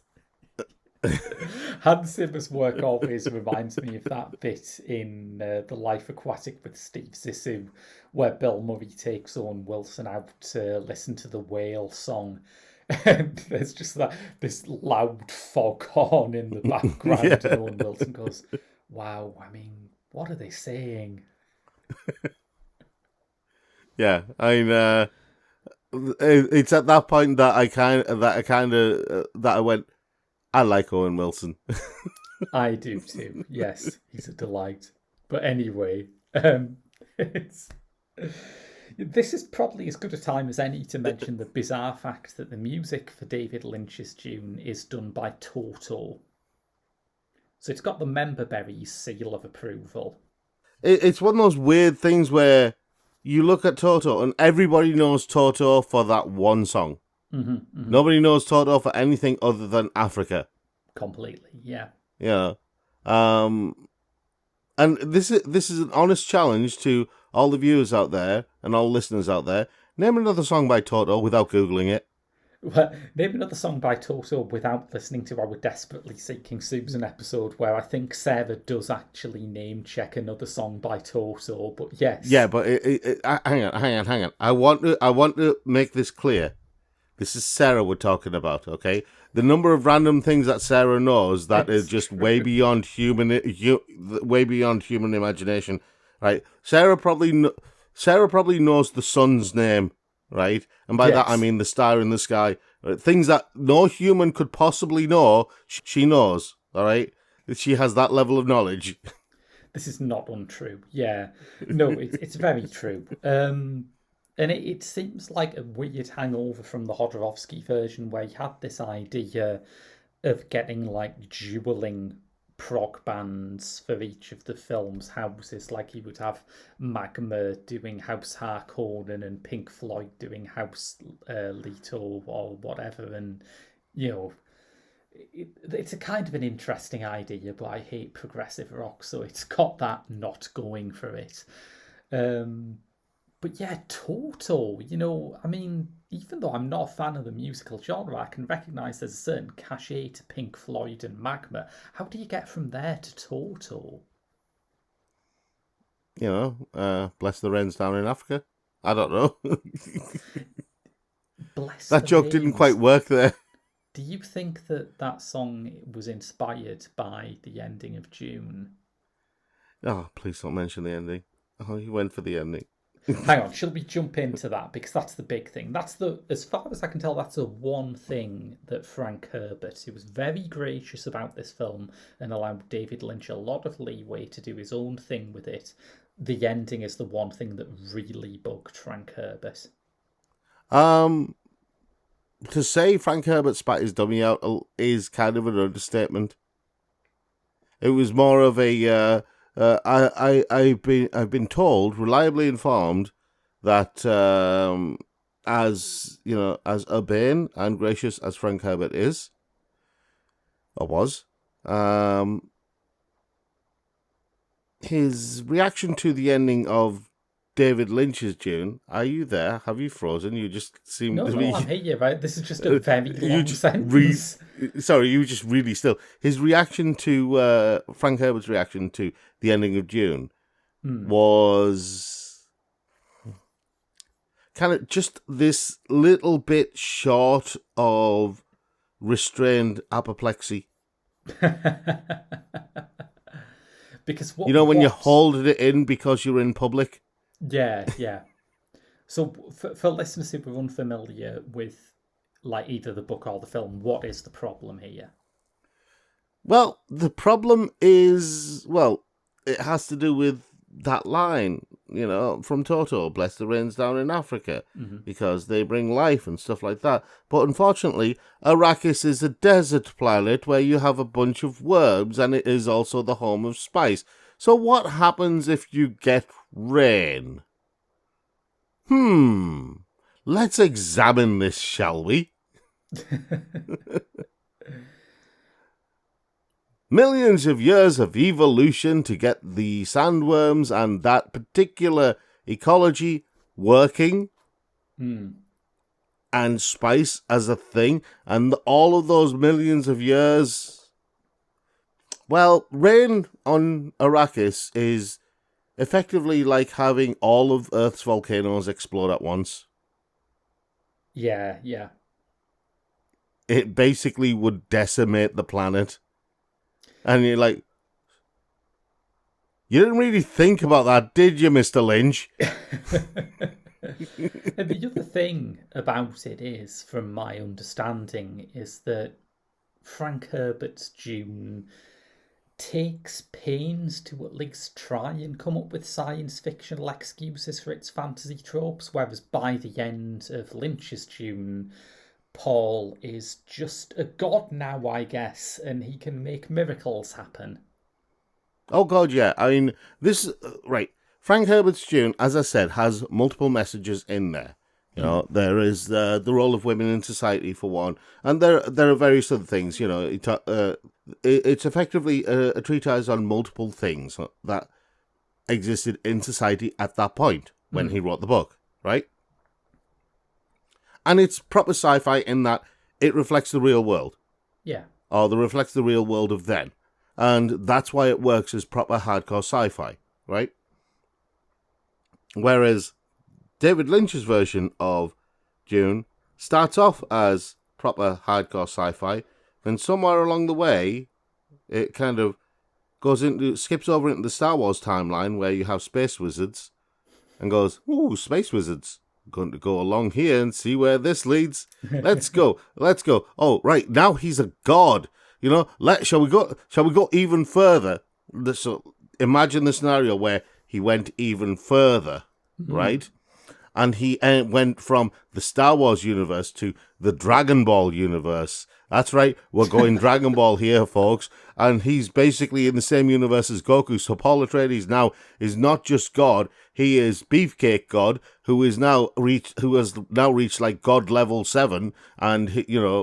Hans Zimmer's work always reminds me of that bit in The Life Aquatic with Steve Zissou, where Bill Murray takes Owen Wilson out to listen to the whale song. And there's just this loud foghorn in the background, yeah. And Owen Wilson goes, "Wow, I mean, what are they saying?" Yeah, it's at that point that I went, I like Owen Wilson. I do too. Yes, he's a delight. But anyway, this is probably as good a time as any to mention the bizarre fact that the music for David Lynch's Dune is done by Toto. So it's got the Memberberries seal of approval. It's one of those weird things where you look at Toto and everybody knows Toto for that one song. Mm-hmm, mm-hmm. Nobody knows Toto for anything other than Africa. Completely, yeah. Yeah. And this is an honest challenge to all the viewers out there and all listeners out there. Name another song by Toto without Googling it. Well, name another song by Toto without listening to our Desperately Seeking Susan episode, where I think Sarah does actually name check another song by Toto. But yes, yeah, but hang on. I want to make this clear. This is Sarah we're talking about, okay? The number of random things that Sarah knows that is just way beyond human imagination, right? Sarah probably knows the sun's name, right? And by that I mean the star in the sky. Things that no human could possibly know, she knows, all right? She has that level of knowledge. This is not untrue. Yeah. No, it's very true. And it seems like a weird hangover from the Jodorowsky version, where he had this idea of getting like dueling prog bands for each of the film's houses. Like he would have Magma doing House Harkonnen and Pink Floyd doing House Leto or whatever. And, it's a kind of an interesting idea, but I hate progressive rock, so it's got that not going for it. But yeah, Toto, I mean, even though I'm not a fan of the musical genre, I can recognise there's a certain cachet to Pink Floyd and Magma. How do you get from there to Toto? Bless the rains down in Africa. I don't know. Bless that the joke didn't rains. quite work there. Do you think that song was inspired by the ending of Dune? Oh, please don't mention the ending. Oh, you went for the ending. Hang on, shall we jump into that? Because that's the big thing. As far as I can tell, that's the one thing that Frank Herbert, who was very gracious about this film and allowed David Lynch a lot of leeway to do his own thing with it. The ending is the one thing that really bugged Frank Herbert. To say Frank Herbert spat his dummy out is kind of an understatement. It was more of a I've been told, reliably informed, that as urbane and gracious as Frank Herbert is, or was, his reaction to the ending of David Lynch's Dune. Are you there? Have you frozen? You just seem to be... No, I'm here, right? This is just a very long sentence. Sorry, you were just really still. His reaction to... Frank Herbert's reaction to the ending of Dune was... kind of just this little bit short of restrained apoplexy. Because when you're holding it in because you're in public? Yeah. So for listeners who are unfamiliar with like either the book or the film, what is the problem here? Well, the problem is, it has to do with that line, from Toto, bless the rains down in Africa, because they bring life and stuff like that. But unfortunately, Arrakis is a desert planet where you have a bunch of worms, and it is also the home of spice. So what happens if you get rain? Let's examine this, shall we? Millions of years of evolution to get the sandworms and that particular ecology working, and spice as a thing, and all of those millions of years. Well, rain on Arrakis is effectively like having all of Earth's volcanoes explode at once. Yeah. It basically would decimate the planet. And you're like, you didn't really think about that, did you, Mr. Lynch? And the other thing about it is, from my understanding, is that Frank Herbert's Dune takes pains to at least try and come up with science fictional excuses for its fantasy tropes, whereas by the end of Lynch's Dune, Paul is just a god now, I guess, and he can make miracles happen. Oh, God, yeah. I mean, right. Frank Herbert's Dune, as I said, has multiple messages in there. There is the role of women in society, for one, and there are various other things. It's effectively a treatise on multiple things that existed in society at that point when he wrote the book, right? And it's proper sci-fi in that it reflects the real world. Yeah. Or it reflects the real world of then. And that's why it works as proper hardcore sci-fi, right? Whereas David Lynch's version of Dune starts off as proper hardcore sci-fi, then somewhere along the way, it kind of skips over into the Star Wars timeline where you have space wizards and goes, ooh, space wizards. Going to go along here and see where this leads. Let's go. Oh, right, now he's a god. Shall we go even further? So imagine the scenario where he went even further, right? And he went from the Star Wars universe to the Dragon Ball universe. That's right, we're going Dragon Ball here, folks. And he's basically in the same universe as Goku. So Paul Atreides now is not just God, He is Beefcake God, who has now reached like God level 7, and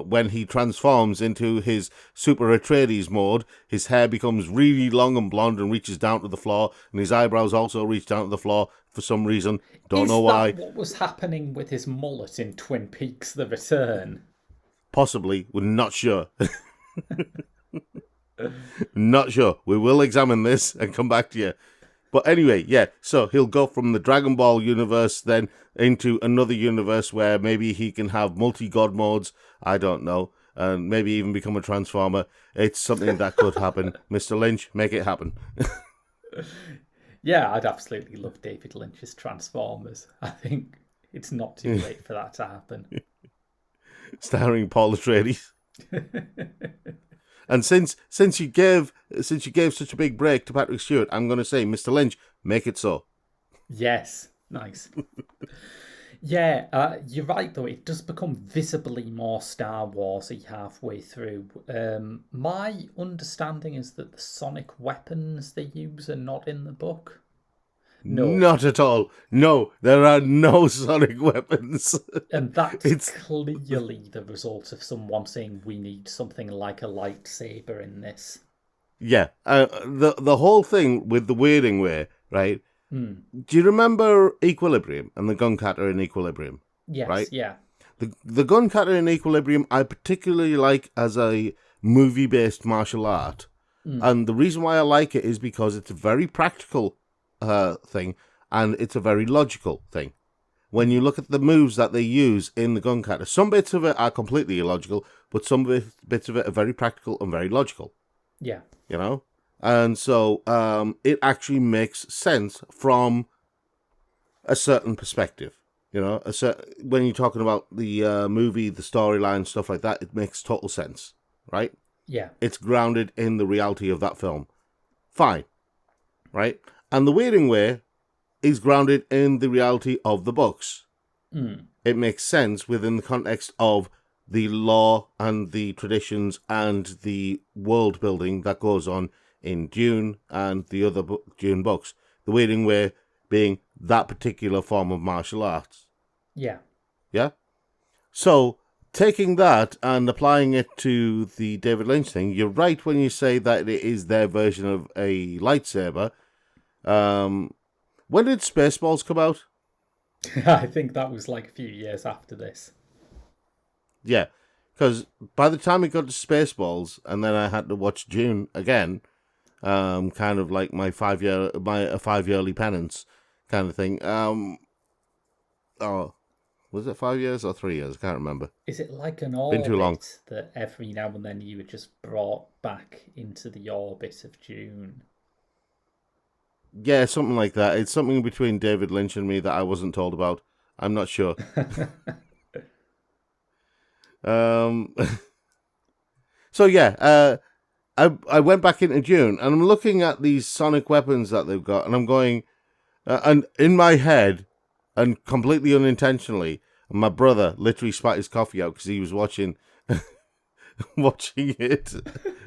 when he transforms into his Super Atreides mode, his hair becomes really long and blonde and reaches down to the floor, and his eyebrows also reach down to the floor for some reason. Don't know why. Is that what was happening with his mullet in Twin Peaks: The Return? Possibly, we're not sure. Not sure. We will examine this and come back to you. But anyway, yeah, so he'll go from the Dragon Ball universe then into another universe where maybe he can have multi-god modes, I don't know, and maybe even become a Transformer. It's something that could happen. Mr. Lynch, make it happen. Yeah, I'd absolutely love David Lynch's Transformers. I think it's not too late for that to happen. Starring Paul Atreides. And since you gave such a big break to Patrick Stewart, I'm going to say, Mr. Lynch, make it so. Yes, nice. Yeah, you're right though. It does become visibly more Star Warsy halfway through. My understanding is that the sonic weapons they use are not in the book. No, not at all. No, there are no sonic weapons. And that's clearly the result of someone saying we need something like a lightsaber in this. Yeah, the whole thing with the weirding way, right? Do you remember Equilibrium and the gun cutter in Equilibrium? Yes, right? Yeah. The gun cutter in Equilibrium I particularly like as a movie-based martial art. And the reason why I like it is because it's a very practical thing, and it's a very logical thing. When you look at the moves that they use in the gun cutter, some bits of it are completely illogical, but some bits of it are very practical and very logical. Yeah. And so it actually makes sense from a certain perspective. When you're talking about the movie, the storyline, stuff like that, it makes total sense, right? Yeah. It's grounded in the reality of that film. Fine, right? And the weirding way is grounded in the reality of the books. It makes sense within the context of the law and the traditions and the world building that goes on in Dune and the other Dune books. The weirding way being that particular form of martial arts. Yeah. Yeah? So, taking that and applying it to the David Lynch thing, you're right when you say that it is their version of a lightsaber. When did Spaceballs come out? I think that was like a few years after this. Yeah, because by the time it got to Spaceballs, and then I had to watch Dune again, kind of like my 5-yearly penance kind of thing. Was it 5 years or 3 years? I can't remember. Is it like an orbit too long. that every now and then you were just brought back into the orbit of Dune? Yeah, something like that. It's something between David Lynch and me that I wasn't told about. I'm not sure. So yeah, I went back into Dune, and I'm looking at these sonic weapons that they've got, and I'm going, and in my head, and completely unintentionally, my brother literally spat his coffee out because he was watching it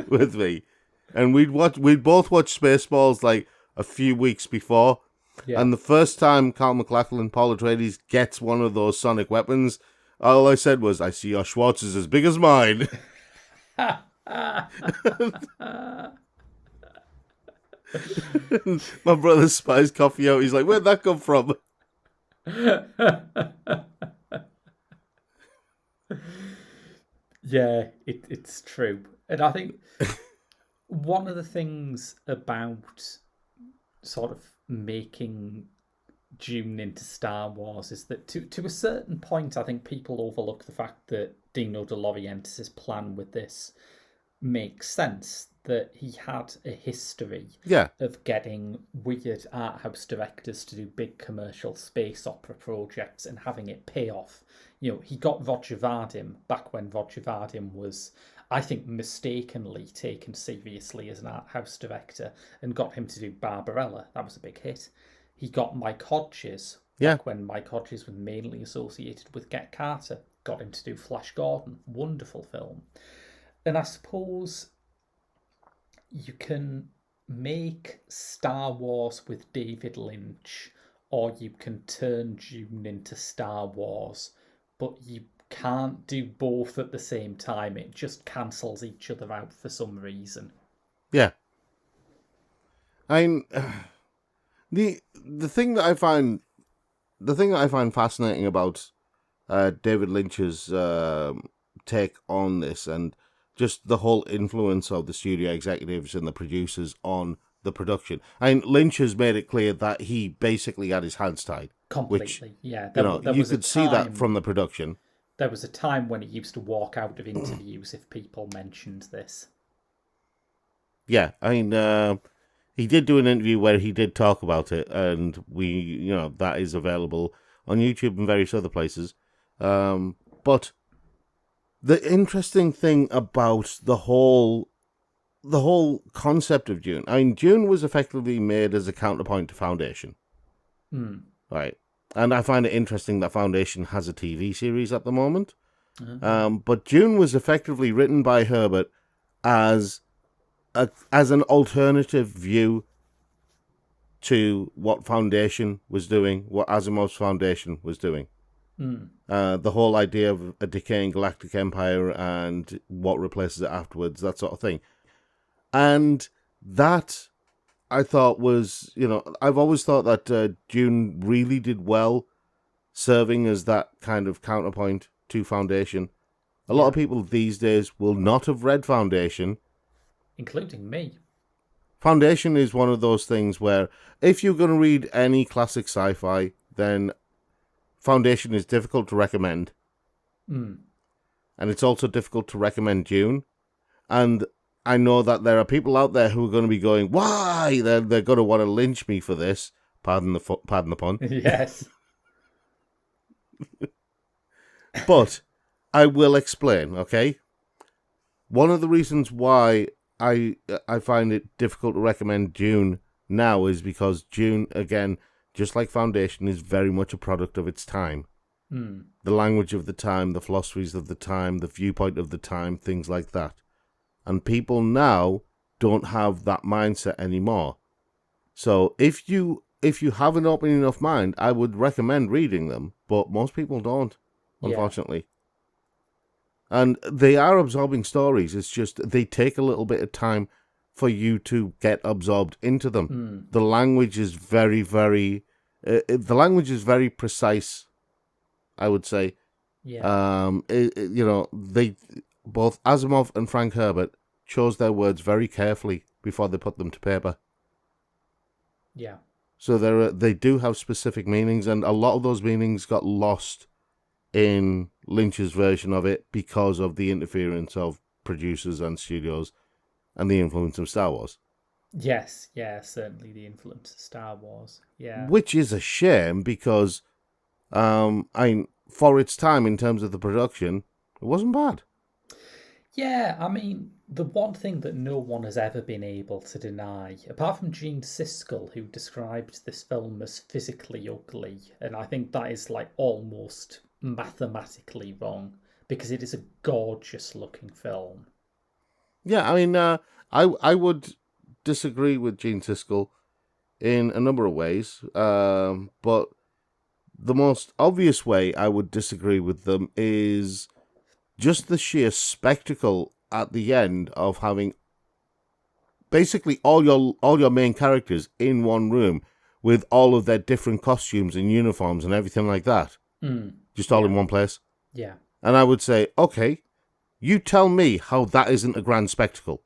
with me, and we'd both watched Spaceballs like a few weeks before, and the first time Carl MacLachlan, Paul Atreides, gets one of those sonic weapons, all I said was, "I see your Schwartz is as big as mine." My brother spat his coffee out. He's like, "Where'd that come from?" Yeah, it's true. And I think one of the things about sort of making Dune into Star Wars is that to a certain point, I think people overlook the fact that Dino de Laurentiis' plan with this makes sense, that he had a history of getting weird art house directors to do big commercial space opera projects and having it pay off. He got Roger Vadim back when Roger Vadim was, I think, mistakenly taken seriously as an art house director, and got him to do Barbarella. That was a big hit. He got Mike Hodges back when Mike Hodges was mainly associated with Get Carter. Got him to do Flash Gordon. Wonderful film. And I suppose you can make Star Wars with David Lynch or you can turn Dune into Star Wars, but you can't do both at the same time. It just cancels each other out for some reason. Yeah. I'm the thing that I find fascinating about David Lynch's take on this, and just the whole influence of the studio executives and the producers on the production. I mean, Lynch has made it clear that he basically had his hands tied. Completely, which, yeah. You could see that from the production. There was a time when he used to walk out of interviews if people mentioned this. Yeah, I mean, he did do an interview where he did talk about it, and that is available on YouTube and various other places. But the interesting thing about the whole concept of Dune, I mean, Dune was effectively made as a counterpoint to Foundation. Right. And I find it interesting that Foundation has a TV series at the moment. But Dune was effectively written by Herbert as an alternative view to what Foundation was doing, what Asimov's Foundation was doing. The whole idea of a decaying galactic empire and what replaces it afterwards, that sort of thing. And that, I thought, was, I've always thought that Dune really did well serving as that kind of counterpoint to Foundation. A lot of people these days will not have read Foundation. Including me. Foundation is one of those things where if you're going to read any classic sci-fi, then Foundation is difficult to recommend. And it's also difficult to recommend Dune. And I know that there are people out there who are going to be going, why? They're going to want to lynch me for this. Pardon the pun. Yes. But I will explain, okay? One of the reasons why I find it difficult to recommend Dune now is because Dune, again, just like Foundation, is very much a product of its time. The language of the time, the philosophies of the time, the viewpoint of the time, things like that. And people now don't have that mindset anymore. So if you have an open enough mind, I would recommend reading them, but most people don't, unfortunately. And they are absorbing stories. It's just they take a little bit of time for you to get absorbed into them. The language is very, very... the language is very precise, I would say. They both Asimov and Frank Herbert chose their words very carefully before they put them to paper. Yeah. So they do have specific meanings, and a lot of those meanings got lost in Lynch's version of it because of the interference of producers and studios and the influence of Star Wars. Yes, yeah, certainly the influence of Star Wars. Yeah. Which is a shame because, for its time in terms of the production, it wasn't bad. Yeah, I mean, the one thing that no one has ever been able to deny, apart from Gene Siskel, who described this film as physically ugly, and I think that is like almost mathematically wrong, because it is a gorgeous looking film. Yeah, I mean, I would disagree with Gene Siskel in a number of ways, but the most obvious way I would disagree with them is just the sheer spectacle at the end of having basically all your main characters in one room with all of their different costumes and uniforms and everything like that. Just all in one place. Yeah. And I would say, okay, you tell me how that isn't a grand spectacle.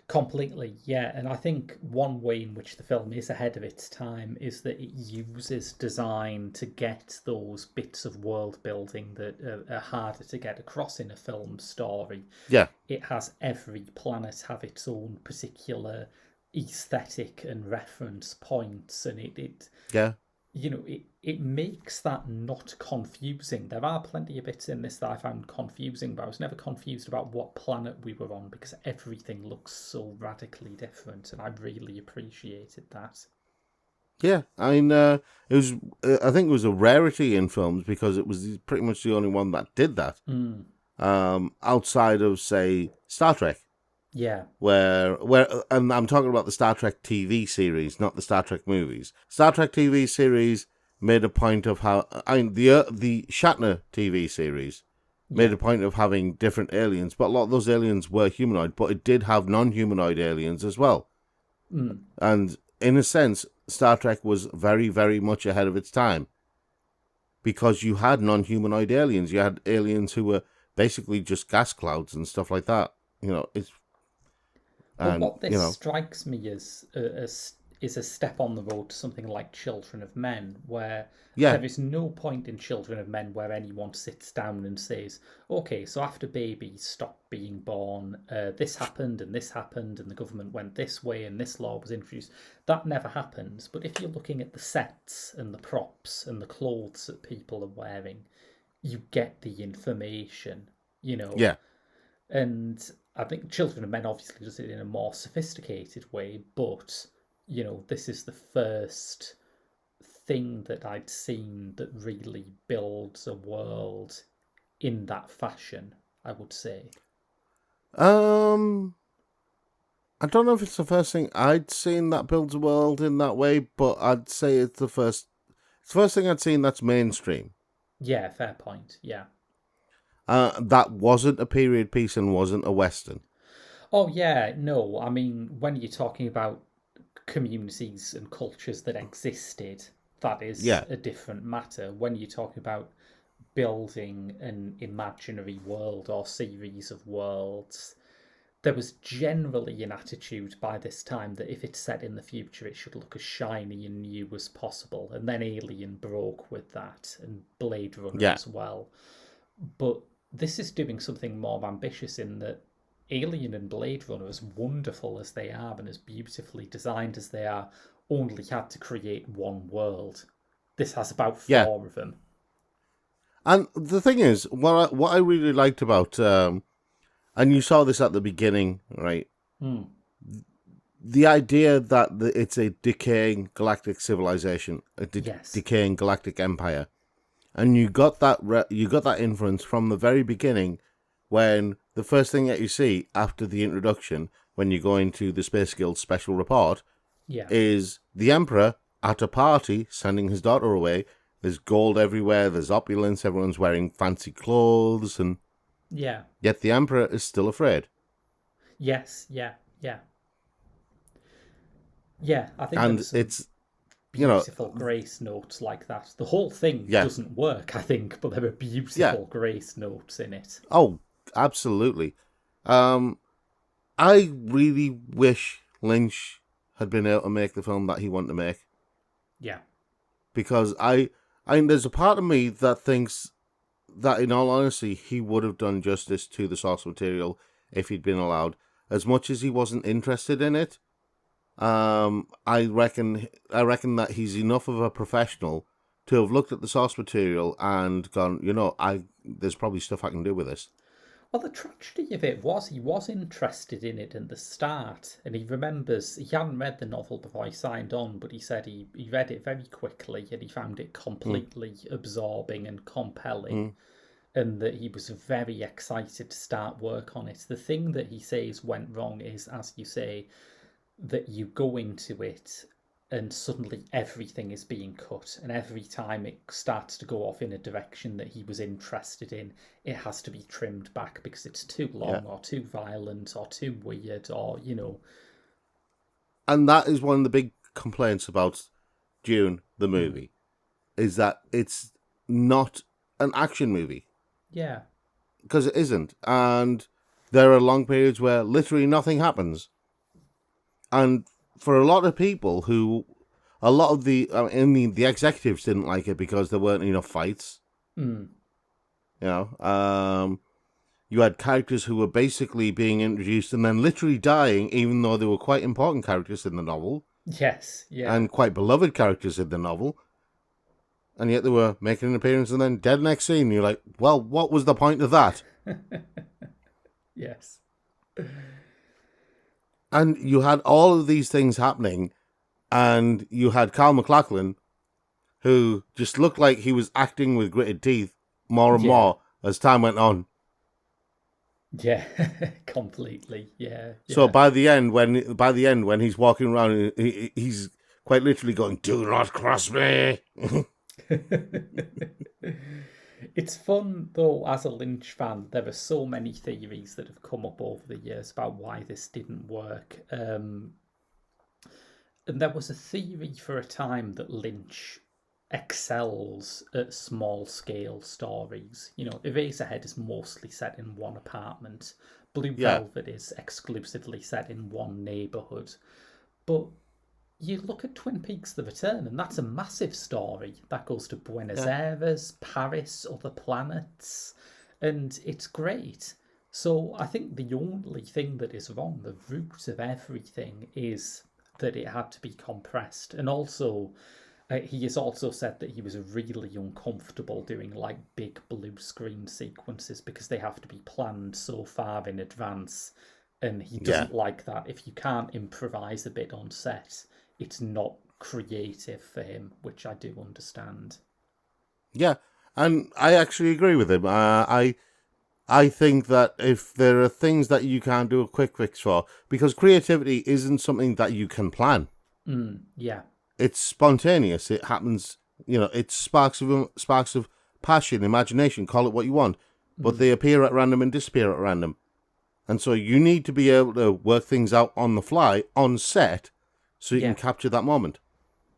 Completely, yeah. And I think one way in which the film is ahead of its time is that it uses design to get those bits of world building that are harder to get across in a film story. Yeah. It has every planet have its own particular aesthetic and reference points, and it makes that not confusing. There are plenty of bits in this that I found confusing, but I was never confused about what planet we were on because everything looks so radically different, and I really appreciated that. Yeah, I mean, it was. I think it was a rarity in films because it was pretty much the only one that did that. Outside of, say, Star Trek, Yeah. Where, and I'm talking about the Star Trek TV series, not the Star Trek movies. Star Trek TV series made a point of how, the Shatner TV series made a point of having different aliens, but a lot of those aliens were humanoid, but it did have non-humanoid aliens as well. And in a sense, Star Trek was very, very much ahead of its time, because you had non-humanoid aliens. You had aliens who were basically just gas clouds and stuff like that. But what this strikes me as is a step on the road to something like Children of Men, where there is no point in Children of Men where anyone sits down and says, okay, so after babies stopped being born, this happened, and the government went this way, and this law was introduced. That never happens. But if you're looking at the sets and the props and the clothes that people are wearing, you get the information, Yeah. And I think Children of Men obviously does it in a more sophisticated way, but, this is the first thing that I'd seen that really builds a world in that fashion, I would say. I don't know if it's the first thing I'd seen that builds a world in that way, but I'd say it's the first thing I'd seen that's mainstream. Yeah, fair point, yeah. That wasn't a period piece and wasn't a Western. Oh, yeah, no. I mean, when you're talking about communities and cultures that existed, that is a different matter. When you're talking about building an imaginary world or series of worlds, there was generally an attitude by this time that if it's set in the future, it should look as shiny and new as possible. And then Alien broke with that, and Blade Runner as well. But this is doing something more ambitious in that Alien and Blade Runner, as wonderful as they are and as beautifully designed as they are, only had to create one world. This has about four of them. And the thing is, what I really liked about, and you saw this at the beginning, right? The idea that it's a decaying galactic civilization, a decaying galactic empire. And you got that inference from the very beginning, when the first thing that you see after the introduction, when you go into the Space Guild special report, is the Emperor at a party sending his daughter away. There's gold everywhere, there's opulence, everyone's wearing fancy clothes, and yet the Emperor is still afraid. Yes, yeah. I think and it's beautiful grace notes like that. The whole thing doesn't work, I think, but there are beautiful grace notes in it. Oh, absolutely. I really wish Lynch had been able to make the film that he wanted to make. Yeah. Because I there's a part of me that thinks that, in all honesty, he would have done justice to the source material if he'd been allowed. As much as he wasn't interested in it, I reckon that he's enough of a professional to have looked at the source material and gone, there's probably stuff I can do with this. Well, the tragedy of it was he was interested in it at the start, and he remembers he hadn't read the novel before he signed on, but he said he read it very quickly and he found it completely absorbing and compelling, and that he was very excited to start work on it. The thing that he says went wrong is, as you say, that you go into it and suddenly everything is being cut, and every time it starts to go off in a direction that he was interested in, it has to be trimmed back because it's too long or too violent or too weird or, And that is one of the big complaints about Dune, the movie, is that it's not an action movie. Yeah. Because it isn't. And there are long periods where literally nothing happens. And for a lot of people the executives didn't like it because there weren't enough fights. You had characters who were basically being introduced and then literally dying, even though they were quite important characters in the novel. Yes, yeah. And quite beloved characters in the novel. And yet they were making an appearance and then dead next scene. You're like, well, what was the point of that? Yes. And you had all of these things happening, and you had Carl MacLachlan, who just looked like he was acting with gritted teeth more and more as time went on. Yeah, completely. Yeah, So yeah. by the end, when he's walking around, he's quite literally going, "Do not cross me." It's fun though, as a Lynch fan, there are so many theories that have come up over the years about why this didn't work. And there was a theory for a time that Lynch excels at small scale stories. You know, Eraserhead is mostly set in one apartment, Blue Yeah, Velvet is exclusively set in one neighborhood. But you look at Twin Peaks The Return, and that's a massive story that goes to Buenos yeah, Aires, Paris, other planets, and it's great. So I think the only thing that is wrong, the root of everything, is that it had to be compressed. And also, he has also said that he was really uncomfortable doing like big blue screen sequences because they have to be planned so far in advance. And he yeah, doesn't like that. If you can't improvise a bit on set, it's not creative for him, which I do understand. yeah. And I actually agree with him. I think that if there are things that you can't do a quick fix for, because creativity isn't something that you can plan. Yeah, It's spontaneous. It happens. You know, it's sparks of passion, imagination. Call it what you want, but they appear at random and disappear at random. And so you need to be able to work things out on the fly, on set, so you can yeah, capture that moment.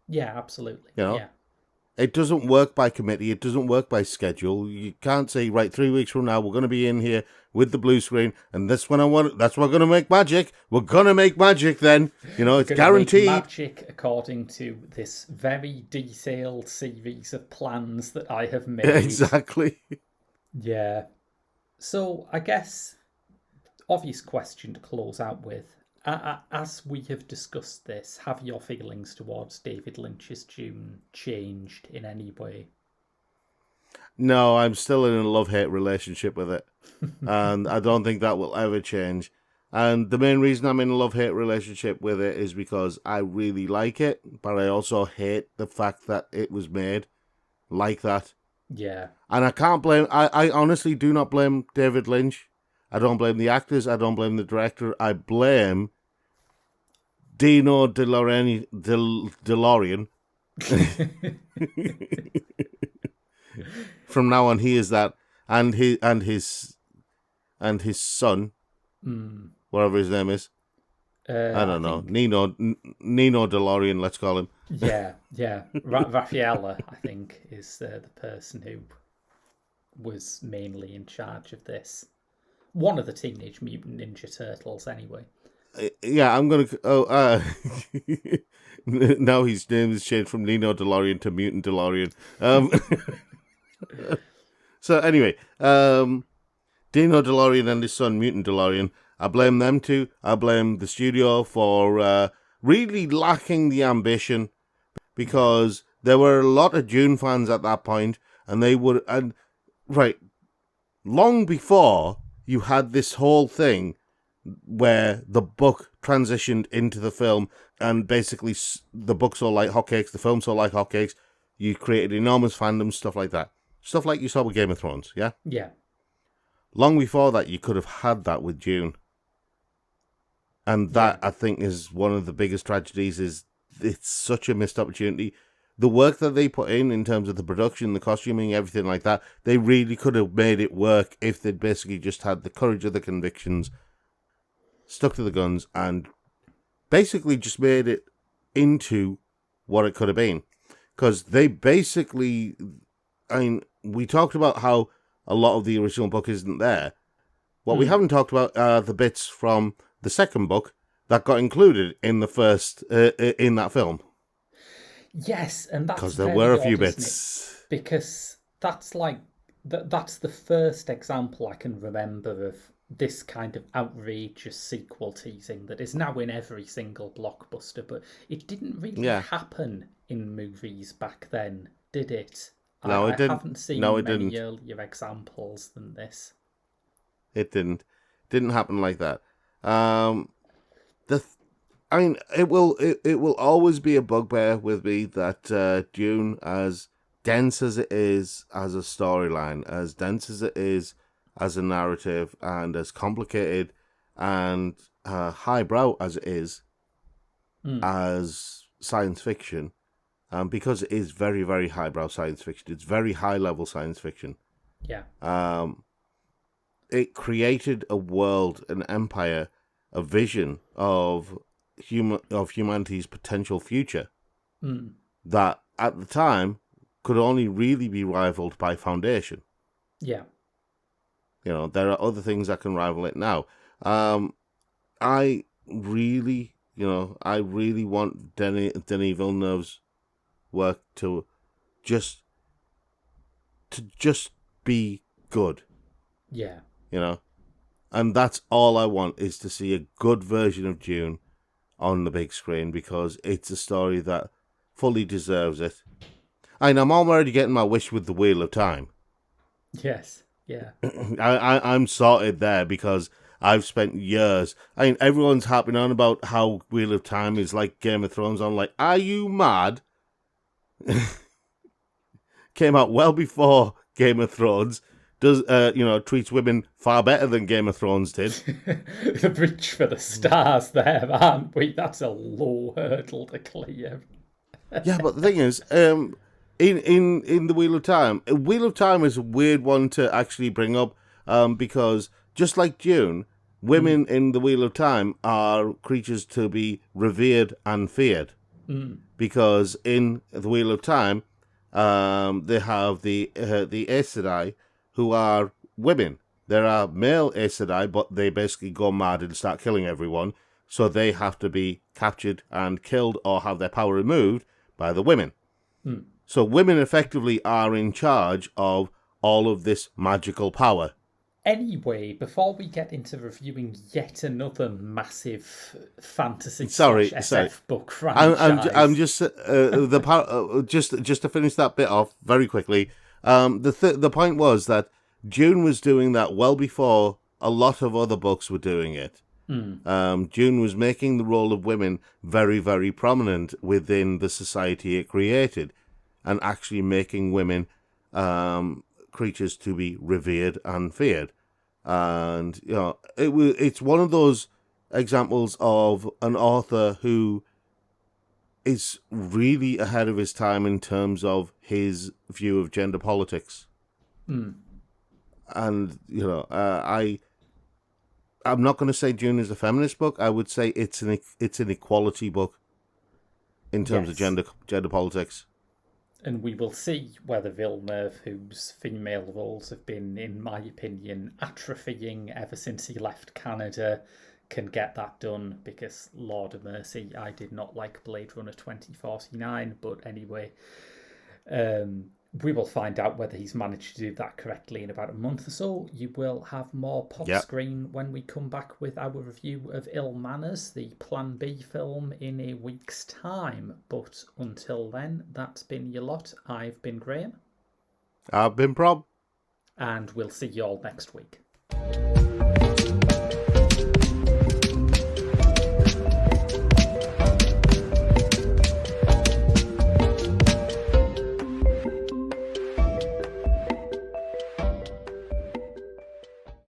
yeah, absolutely. You know, Yeah. it doesn't work by committee. It doesn't work by schedule. You can't say, right, 3 weeks from now, we're going to be in here with the blue screen, and that's when that's we're going to make magic. We're going to make magic then. You know, it's We're going to make guaranteed. magic according to this very detailed series of plans that I have made. Exactly. Yeah. So I guess obvious question to close out with. As we have discussed this, have your feelings towards David Lynch's Dune changed in any way? No, I'm still in a love-hate relationship with it. And I don't think that will ever change. And the main reason I'm in a love-hate relationship with it is because I really like it, but I also hate the fact that it was made like that. Yeah. And I can't blame... I honestly do not blame David Lynch. I don't blame the actors. I don't blame the director. I blame Dino de Laurentiis. From now on, he is that, and his son, whatever his name is. I don't know. Nino DeLorean, let's call him. Yeah, yeah. Raffaella, I think, is the person who was mainly in charge of this. One of the Teenage Mutant Ninja Turtles, anyway. Yeah, I'm gonna. Now his name is changed from Nino DeLorean to Mutant DeLorean. So anyway, Dino DeLorean and his son Mutant DeLorean. I blame them two. I blame the studio for really lacking the ambition, because there were a lot of Dune fans at that point, and they would right long before you had this whole thing where the book transitioned into the film, and basically the book sold like hotcakes, the film sold like hotcakes. You created enormous fandoms, stuff like that. Stuff like you saw with Game of Thrones, yeah? Yeah. Long before that, you could have had that with Dune. And that, I think, is one of the biggest tragedies, is it's such a missed opportunity. The work that they put in terms of the production, the costuming, everything like that, they really could have made it work if they'd basically just had the courage of the convictions, stuck to the guns, and basically just made it into what it could have been. Because they basically... I mean, we talked about how a lot of the original book isn't there. What we haven't talked about are the bits from the second book that got included in the first in that film. Yes, and that's because there very were a odd, few isn't bits. it? Because that's like that's the first example I can remember of this kind of outrageous sequel teasing that is now in every single blockbuster, but it didn't really happen in movies back then, did it? No, it didn't. I haven't seen many earlier examples than this. It didn't. Didn't happen like that. I mean, it will always be a bugbear with me that Dune, as dense as it is as a storyline, as dense as it is as a narrative and as complicated and highbrow as it is as science fiction, because it is very, very highbrow science fiction. It's very high-level science fiction. Yeah. It created a world, an empire, a vision of humanity's potential future that, at the time, could only really be rivaled by Foundation. Yeah. You know, there are other things that can rival it now. I really want Denis Villeneuve's work to just be good. Yeah. You know, and that's all I want, is to see a good version of Dune on the big screen, because it's a story that fully deserves it. And I'm already getting my wish with the Wheel of Time. Yes. Yeah. I'm sorted there, because I've spent years. I mean, everyone's harping on about how Wheel of Time is like Game of Thrones. I'm like, are you mad? Came out well before Game of Thrones. Does treats women far better than Game of Thrones did. The reach for the stars there, aren't we? That's a low hurdle to clear. Yeah, but the thing is, in the Wheel of Time is a weird one to actually bring up, because just like Dune, women in the Wheel of Time are creatures to be revered and feared, because in the Wheel of Time, they have the Aes Sedai, who are women. There are male Aes Sedai, but they basically go mad and start killing everyone, so they have to be captured and killed or have their power removed by the women. So women effectively are in charge of all of this magical power. Anyway, before we get into reviewing yet another massive fantasy SF book franchise, I'm just just to finish that bit off very quickly. The point was that Dune was doing that well before a lot of other books were doing it. Dune was making the role of women very, very prominent within the society it created, and actually making women creatures to be revered and feared. And it's one of those examples of an author who is really ahead of his time in terms of his view of gender politics. And I'm not going to say Dune is a feminist book. I would say it's an equality book in terms of gender politics. And we will see whether Villeneuve, whose female roles have been, in my opinion, atrophying ever since he left Canada, can get that done, because, Lord of mercy, I did not like Blade Runner 2049, but anyway, we will find out whether he's managed to do that correctly in about a month or so. You will have more pop screen when we come back with our review of Ill Manners, the Plan B film, in a week's time. But until then, that's been your lot. I've been Graham. I've been Prob. And we'll see you all next week.